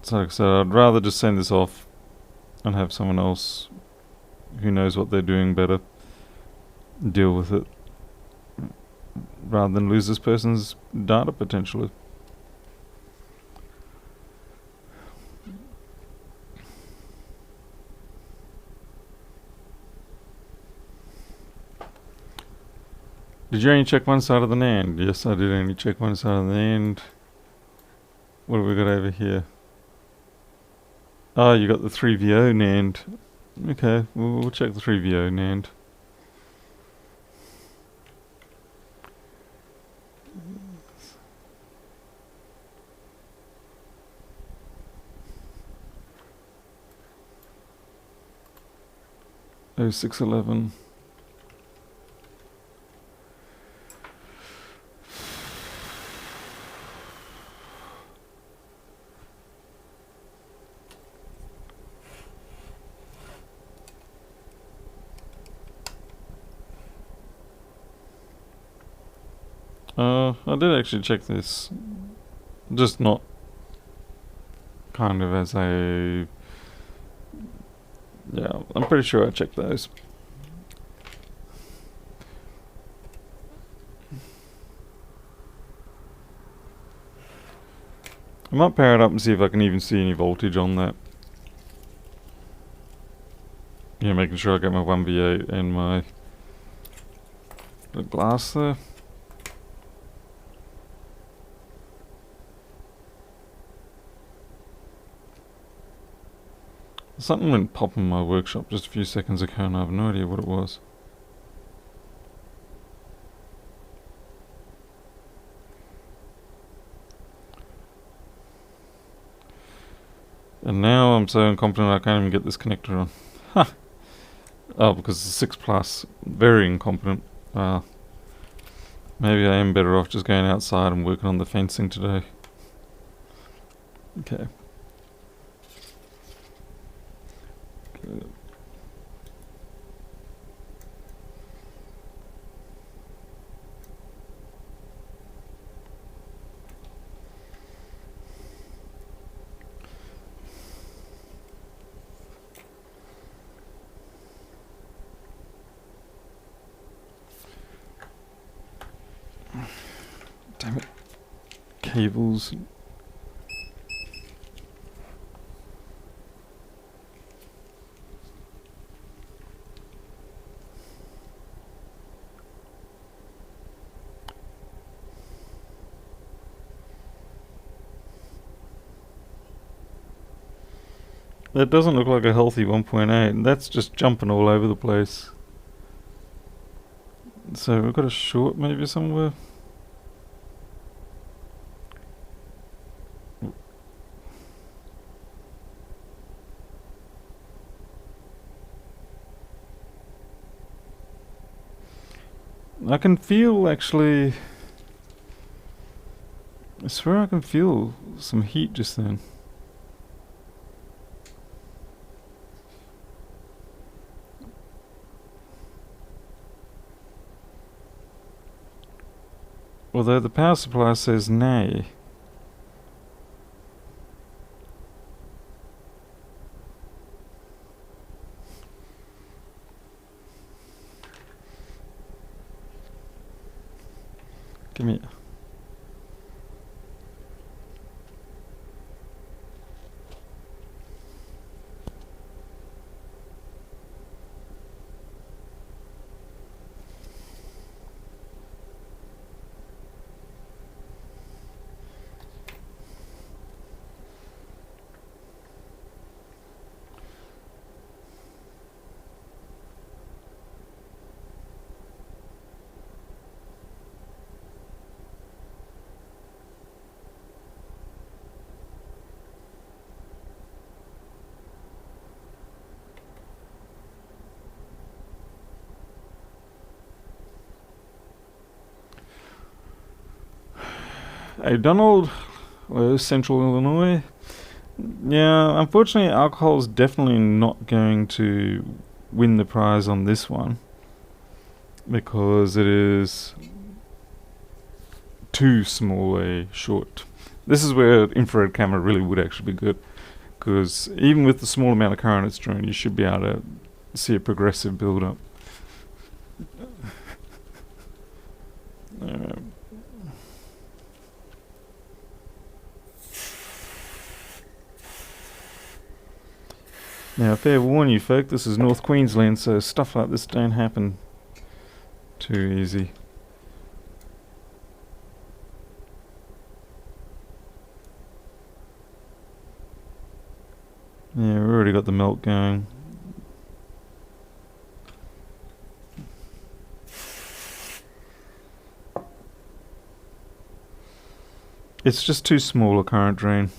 S1: So like I said, I'd rather just send this off and have someone else who knows what they're doing better deal with it, rather than lose this person's data potentially. Did you only check one side of the NAND? Yes, I did only check one side of the NAND. What have we got over here? Oh, you got the 3VO NAND. Okay, we'll check the 3VO NAND. Oh, 0611. I did actually check this, just not kind of as a, I'm pretty sure I checked those. I might power it up and see if I can even see any voltage on that. Making sure I get my 1V8 and my glass there. Something went pop in my workshop just a few seconds ago and I have no idea what it was. And now I'm so incompetent I can't even get this connector on. Ha! Oh, because it's 6 Plus. Very incompetent. Maybe I am better off just going outside and working on the fencing today. Okay. Good. Damn it. Cables. That doesn't look like a healthy 1.8. That's just jumping all over the place. So we've got a short maybe somewhere. I can feel actually, I swear I can feel some heat just then. Although the power supply says nay. Give me Hey Donald, Central Illinois. Yeah, unfortunately, alcohol is definitely not going to win the prize on this one because it is too small a shot. This is where infrared camera really would actually be good, because even with the small amount of current it's drawing, you should be able to see a progressive build up. Uh, Now, fair warn you, folk, this is North Queensland, so stuff like this don't happen too easy. Yeah, we've already got the melt going. It's just too small a current drain.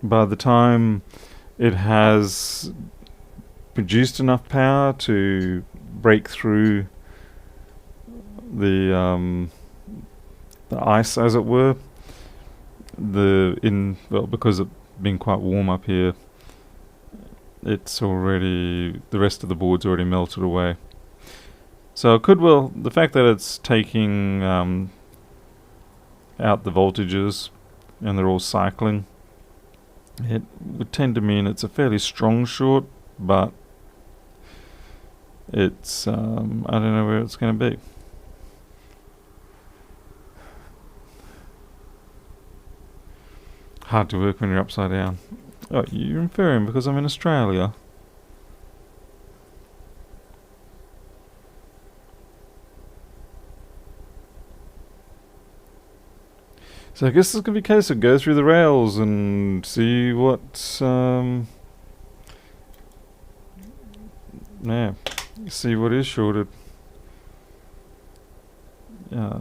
S1: By the time it has produced enough power to break through the ice, as it were, because it being quite warm up here, it's already, the rest of the board's already melted away. So it could well, the fact that it's taking out the voltages and they're all cycling, it would tend to mean it's a fairly strong short, but it's I don't know where it's going to be. Hard to work when you're upside down. Oh, you're inferring because I'm in Australia. So I guess it's going to be a case of go through the rails and see what, yeah, see what is shorted. Yeah.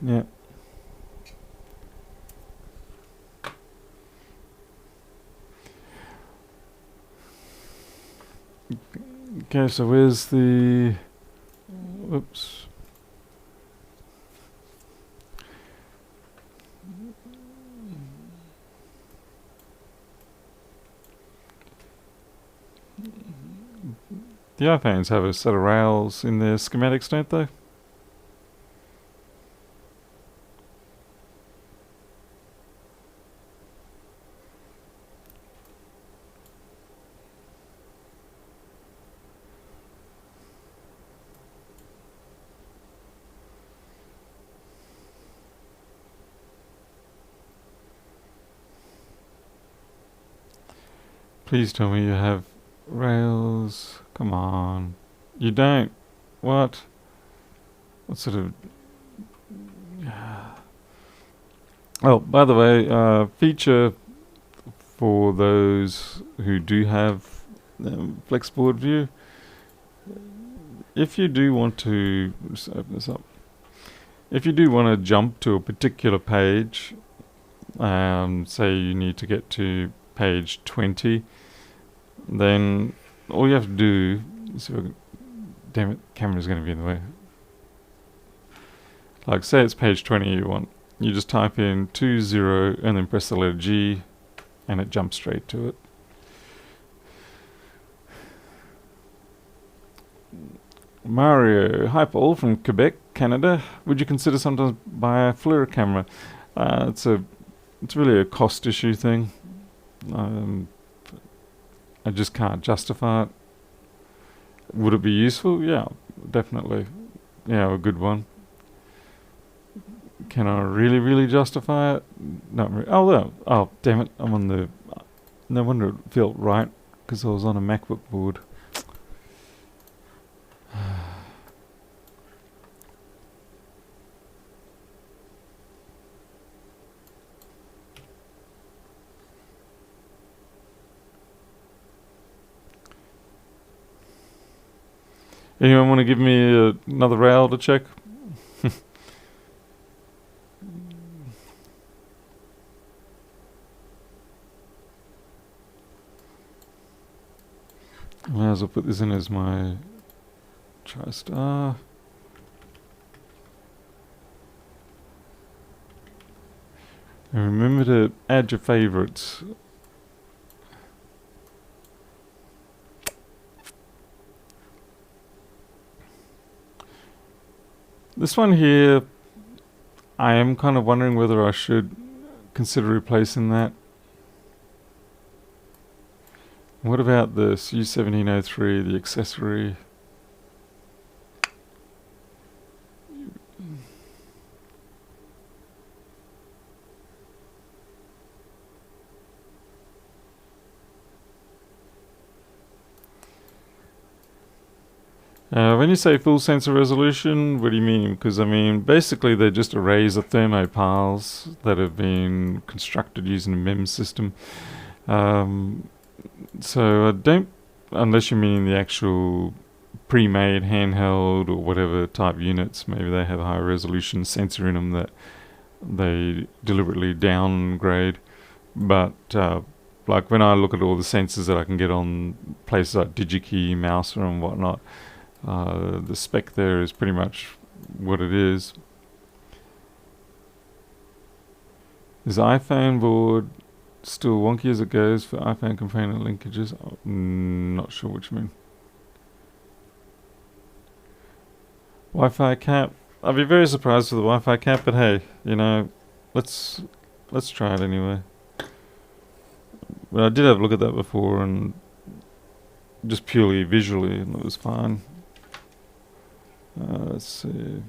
S1: Yeah. Okay, so where's the... Oops. The iPhones have a set of rails in their schematics, don't they? Please tell me you have rails. Come on. You don't. What? What sort of... Oh, by the way, feature for those who do have Flexboard View. If you do want to... Just open this up. If you do want to jump to a particular page, say you need to get to page 20, then all you have to do is... Damn it, camera's going to be in the way. Like, say it's page 20 you want. You just type in 20 and then press the letter G, and it jumps straight to it. Mario, hi Paul from Quebec, Canada. Would you consider sometimes buy a FLIR camera? It's really a cost issue thing. I just can't justify it. Would it be useful? Yeah, definitely. Yeah, a good one. Can I really justify it? Not really. Oh, no. Oh, damn it. I'm on the... No wonder it felt right, because I was on a MacBook board. Anyone want to give me another rail to check? as well put this in as my TriStar. And remember to add your favorites. This one here, I am kind of wondering whether I should consider replacing that. What about this U1703, the accessory? When you say full sensor resolution, what do you mean? Because I mean, basically they're just arrays of thermopiles that have been constructed using a MEMS system. So I don't, unless you're meaning the actual pre-made handheld or whatever type units, maybe they have a high resolution sensor in them that they deliberately downgrade. But like when I look at all the sensors that I can get on places like DigiKey, Mouser and whatnot, the spec there is pretty much what it is. Is the iPhone board still wonky as it goes for iPhone component linkages? Oh, not sure what you mean. Wi-Fi cap. I'd be very surprised with the Wi-Fi cap, but hey, you know, let's try it anyway. But I did have a look at that before, and just purely visually, and it was fine. Let's see.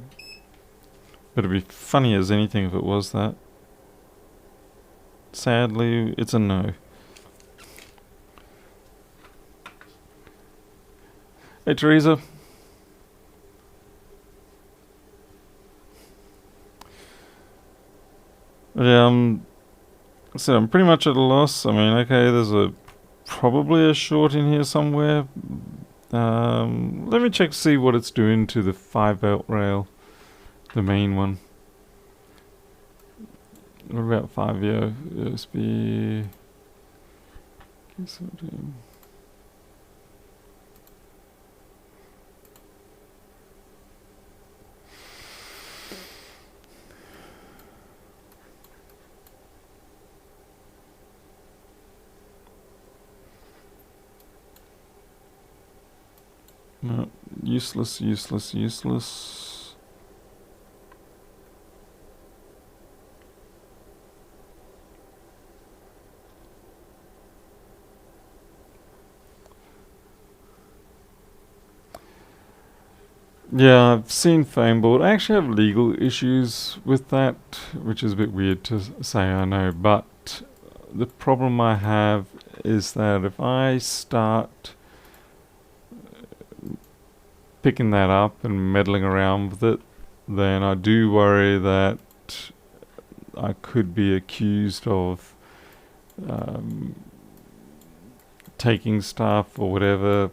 S1: But it'd be funny as anything if it was that. Sadly, it's a no. Hey, Teresa. Yeah, so I'm pretty much at a loss. I mean, okay, there's probably a short in here somewhere. Let me check to see what it's doing to the 5-volt rail, the main one. What about 5 USB? No, useless. Yeah, I've seen foam board. I actually have legal issues with that, which is a bit weird to say, I know, but the problem I have is that if I start picking that up and meddling around with it, then I do worry that I could be accused of taking stuff or whatever.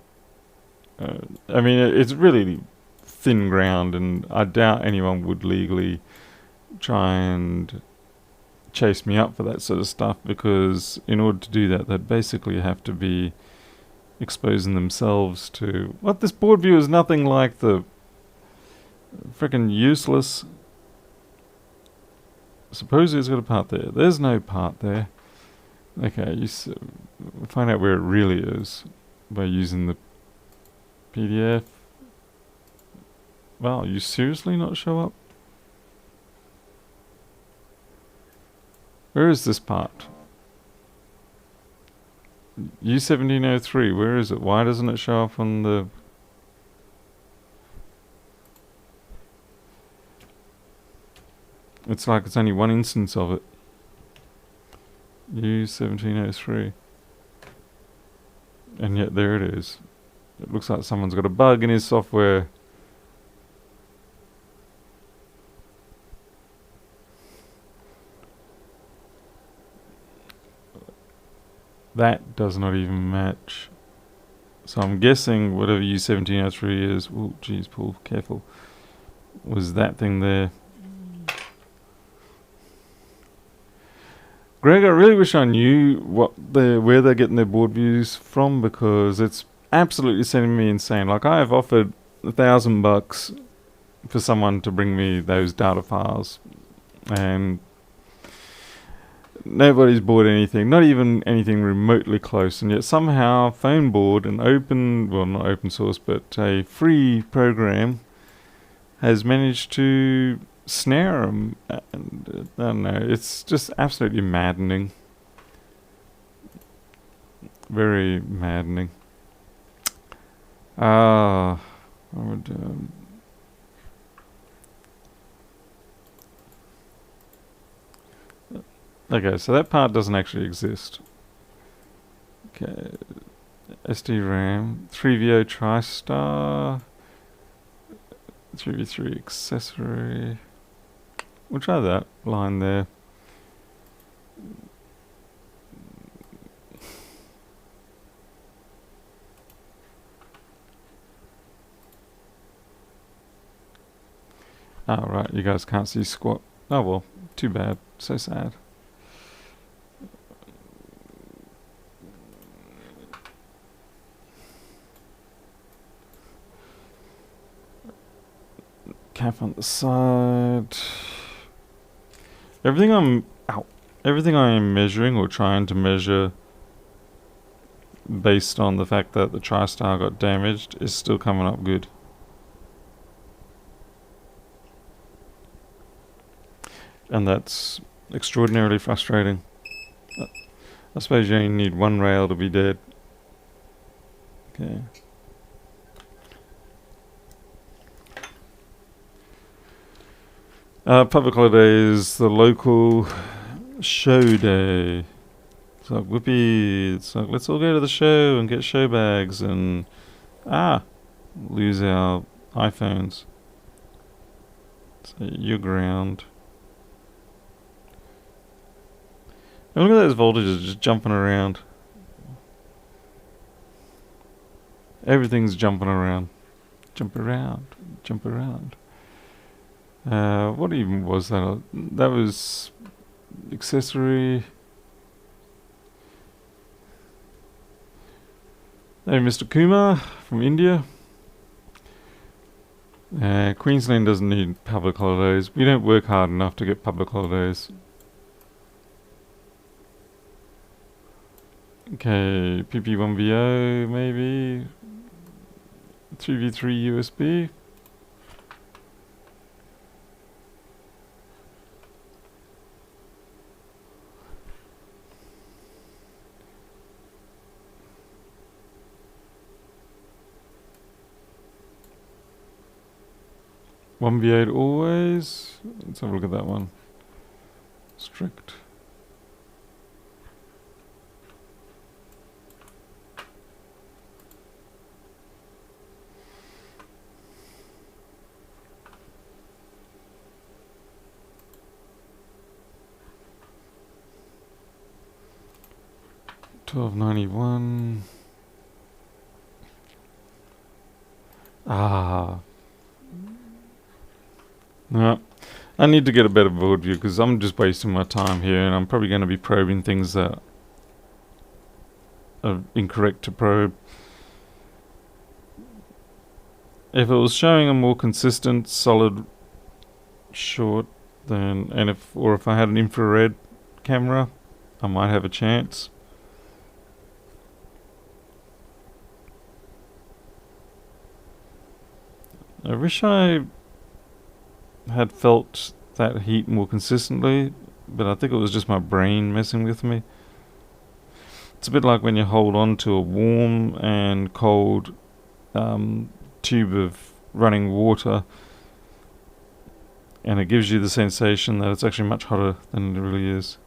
S1: I mean, it's really thin ground, and I doubt anyone would legally try and chase me up for that sort of stuff, because in order to do that, they'd basically have to be exposing themselves to what this board view is nothing like the frickin' useless. Suppose it's got a part there. There's no part there. Okay, you find out where it really is by using the PDF. Wow, you seriously not show up? Where is this part? U1703, where is it? Why doesn't it show up on the... It's like it's only one instance of it. U1703. And yet there it is. It looks like someone's got a bug in his software. That does not even match. So I'm guessing whatever U1703 is, oh geez, Paul, careful, was that thing there. Greg, I really wish I knew where they're getting their board views from, because it's absolutely sending me insane. Like, I have offered $1,000 for someone to bring me those data files, and nobody's bought anything, not even anything remotely close. And yet somehow Phoneboard, an not open source, but a free program, has managed to snare them. And I don't know, it's just absolutely maddening. Very maddening. I would... okay, so that part doesn't actually exist. Okay, SD-RAM, 3VO TriStar, 3v3 accessory. We'll try that line there. Oh, right, you guys can't see squat. Oh well, too bad. So sad. Cap on the side. Everything I am measuring or trying to measure based on the fact that the TriStar got damaged is still coming up good. And that's extraordinarily frustrating. I suppose you only need one rail to be dead. Okay. Public holiday is the local show day. It's like, whoopee, it's like, let's all go to the show and get show bags and lose our iPhones. So you're ground. And look at those voltages just jumping around. Everything's jumping around. Jump around. Jump around. What even was that? That was accessory. Hey, Mr. Kumar from India. Queensland doesn't need public holidays. We don't work hard enough to get public holidays. Okay, PP1VO maybe. 3v3 USB. One V8 always. Let's have a look at that one. Strict. $12.91. No, I need to get a better board view because I'm just wasting my time here, and I'm probably going to be probing things that are incorrect to probe. If it was showing a more consistent, solid short, then if I had an infrared camera, I might have a chance. I wish I had felt that heat more consistently, but I think it was just my brain messing with me. It's a bit like when you hold on to a warm and cold tube of running water, and it gives you the sensation that it's actually much hotter than it really is.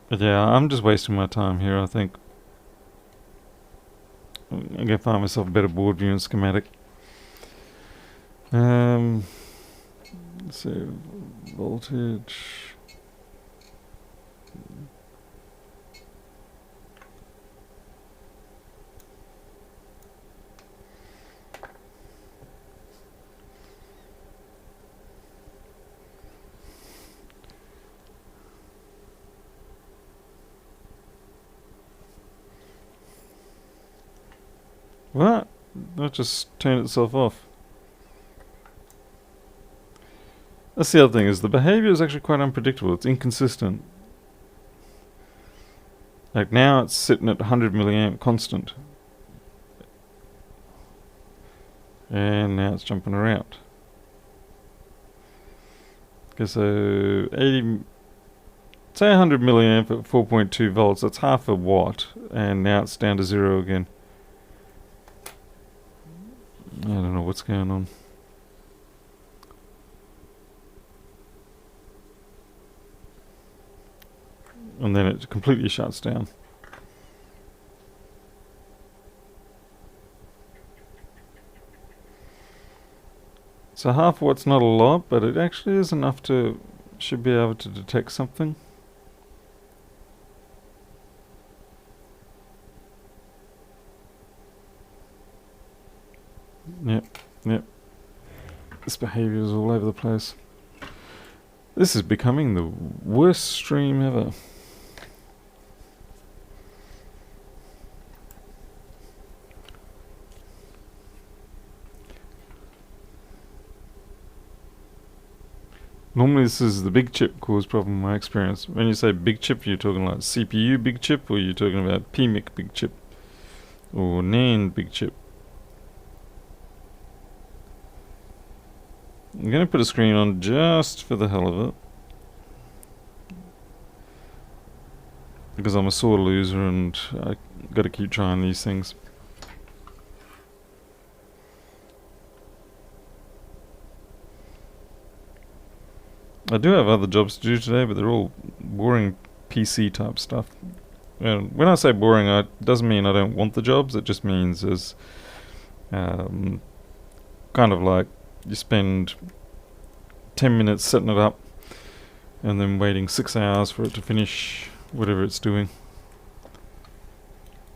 S1: But yeah, I'm just wasting my time here, I think. I'm going to find myself a better board view and schematic. Let's see, voltage. What? That just turned itself off. That's the other thing, is the behavior is actually quite unpredictable. It's inconsistent. Like now it's sitting at 100 milliamp constant. And now it's jumping around. Okay, so 80, say 100 milliamp at 4.2 volts, that's half a watt, and now it's down to 0 again. I don't know what's going on. And then it completely shuts down. So half watt's not a lot, but it actually is enough to, should be able to detect something. Yep. This behavior is all over the place. This is becoming the worst stream ever. Normally this is the big chip cause problem in my experience. When you say big chip, you're talking like CPU big chip, or you're talking about PMIC big chip, or NAND big chip. I'm going to put a screen on just for the hell of it, because I'm a sore loser and I got to keep trying these things. I do have other jobs to do today, but they're all boring PC type stuff. And when I say boring, it doesn't mean I don't want the jobs. It just means there's kind of like you spend 10 minutes setting it up and then waiting 6 hours for it to finish whatever it's doing.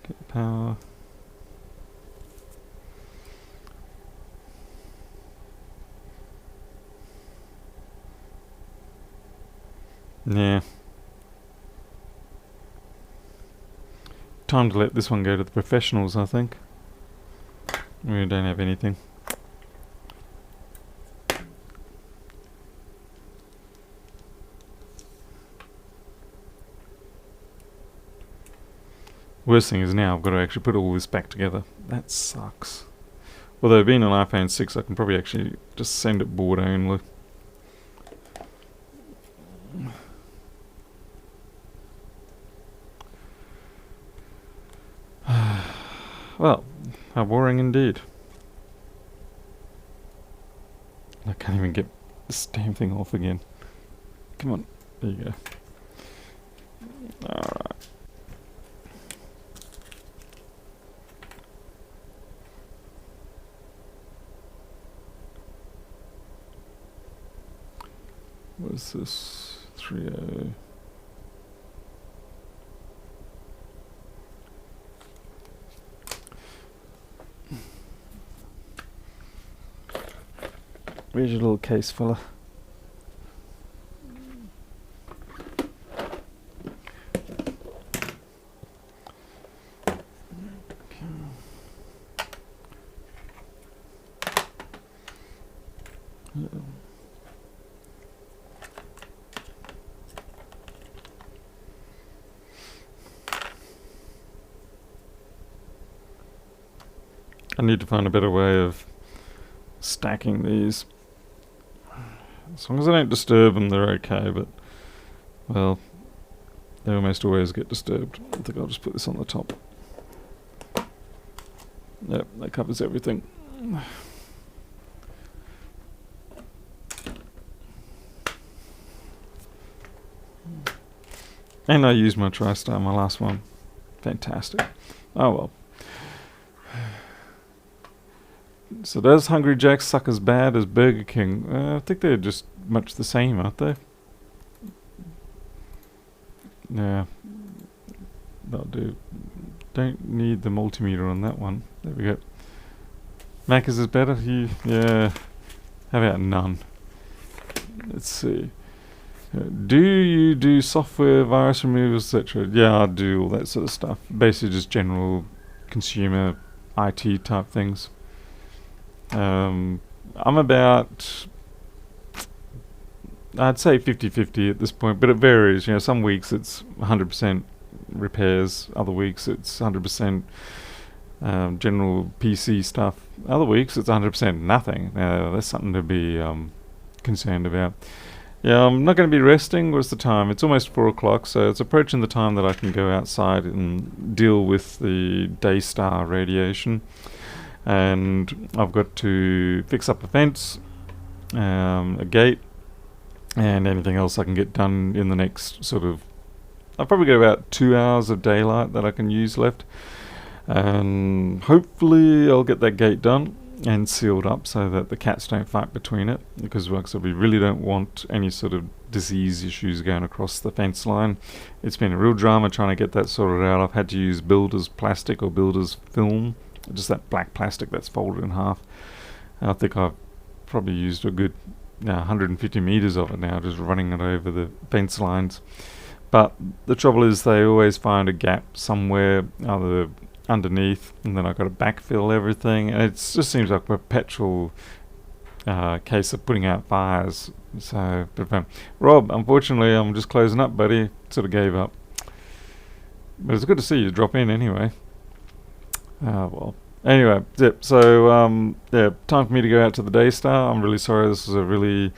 S1: Get power. Yeah. Time to let this one go to the professionals, I think. We don't have anything. Worst thing is now I've got to actually put all this back together. That sucks. Although being an iPhone 6, I can probably actually just send it board only. Well, how boring indeed. I can't even get this damn thing off again. Come on, there you go. Alright. What is this? 3.0. Where's your little case, fella? I need to find a better way of stacking these. As long as I don't disturb them, they're okay, but, well, they almost always get disturbed. I think I'll just put this on the top. Yep, that covers everything. And I used my TriStar, my last one. Fantastic. Oh well. So does Hungry Jack's suck as bad as Burger King? I think they're just much the same, aren't they? Yeah. That'll do. Don't need the multimeter on that one. There we go. Macca's is better? Yeah. How about none? Let's see. Do you do software, virus removals, etc.? Yeah, I do all that sort of stuff. Basically just general consumer IT type things. I'm about, I'd say 50-50 at this point, but it varies. Some weeks it's 100% repairs, other weeks it's 100% general PC stuff. Other weeks it's 100% nothing. That's something to be concerned about. Yeah, I'm not going to be resting. What's the time? It's almost 4 o'clock, so it's approaching the time that I can go outside and deal with the Daystar radiation. And I've got to fix up a fence, a gate, and anything else I can get done in the next sort of... I've probably got about 2 hours of daylight that I can use left. And hopefully I'll get that gate done and sealed up so that the cats don't fight between it, because we really don't want any sort of disease issues going across the fence line. It's been a real drama trying to get that sorted out. I've had to use builder's plastic or builder's film, just that black plastic that's folded in half. I think I've probably used a good 150 meters of it now, just running it over the fence lines. But the trouble is they always find a gap somewhere either underneath, and then I've got to backfill everything, and it just seems like a perpetual case of putting out fires. So, but, Rob, unfortunately, I'm just closing up, buddy. Sort of gave up. But it's good to see you drop in anyway. Well. Anyway, yep. So, time for me to go out to the Daystar. I'm really sorry. This was a really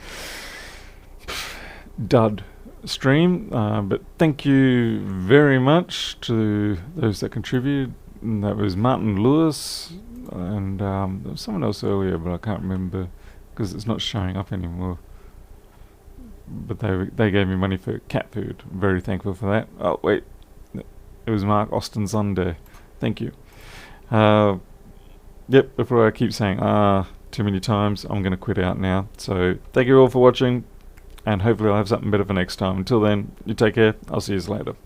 S1: dud stream, but thank you very much to those that contributed. And that was Martin Lewis, and there was someone else earlier, but I can't remember because it's not showing up anymore. But they gave me money for cat food. I'm very thankful for that. Oh wait, it was Mark Austin Sunday. Thank you. Yep. Before I keep saying too many times, I'm going to quit out now. So thank you all for watching, and hopefully I'll have something better for next time. Until then, you take care. I'll see you later.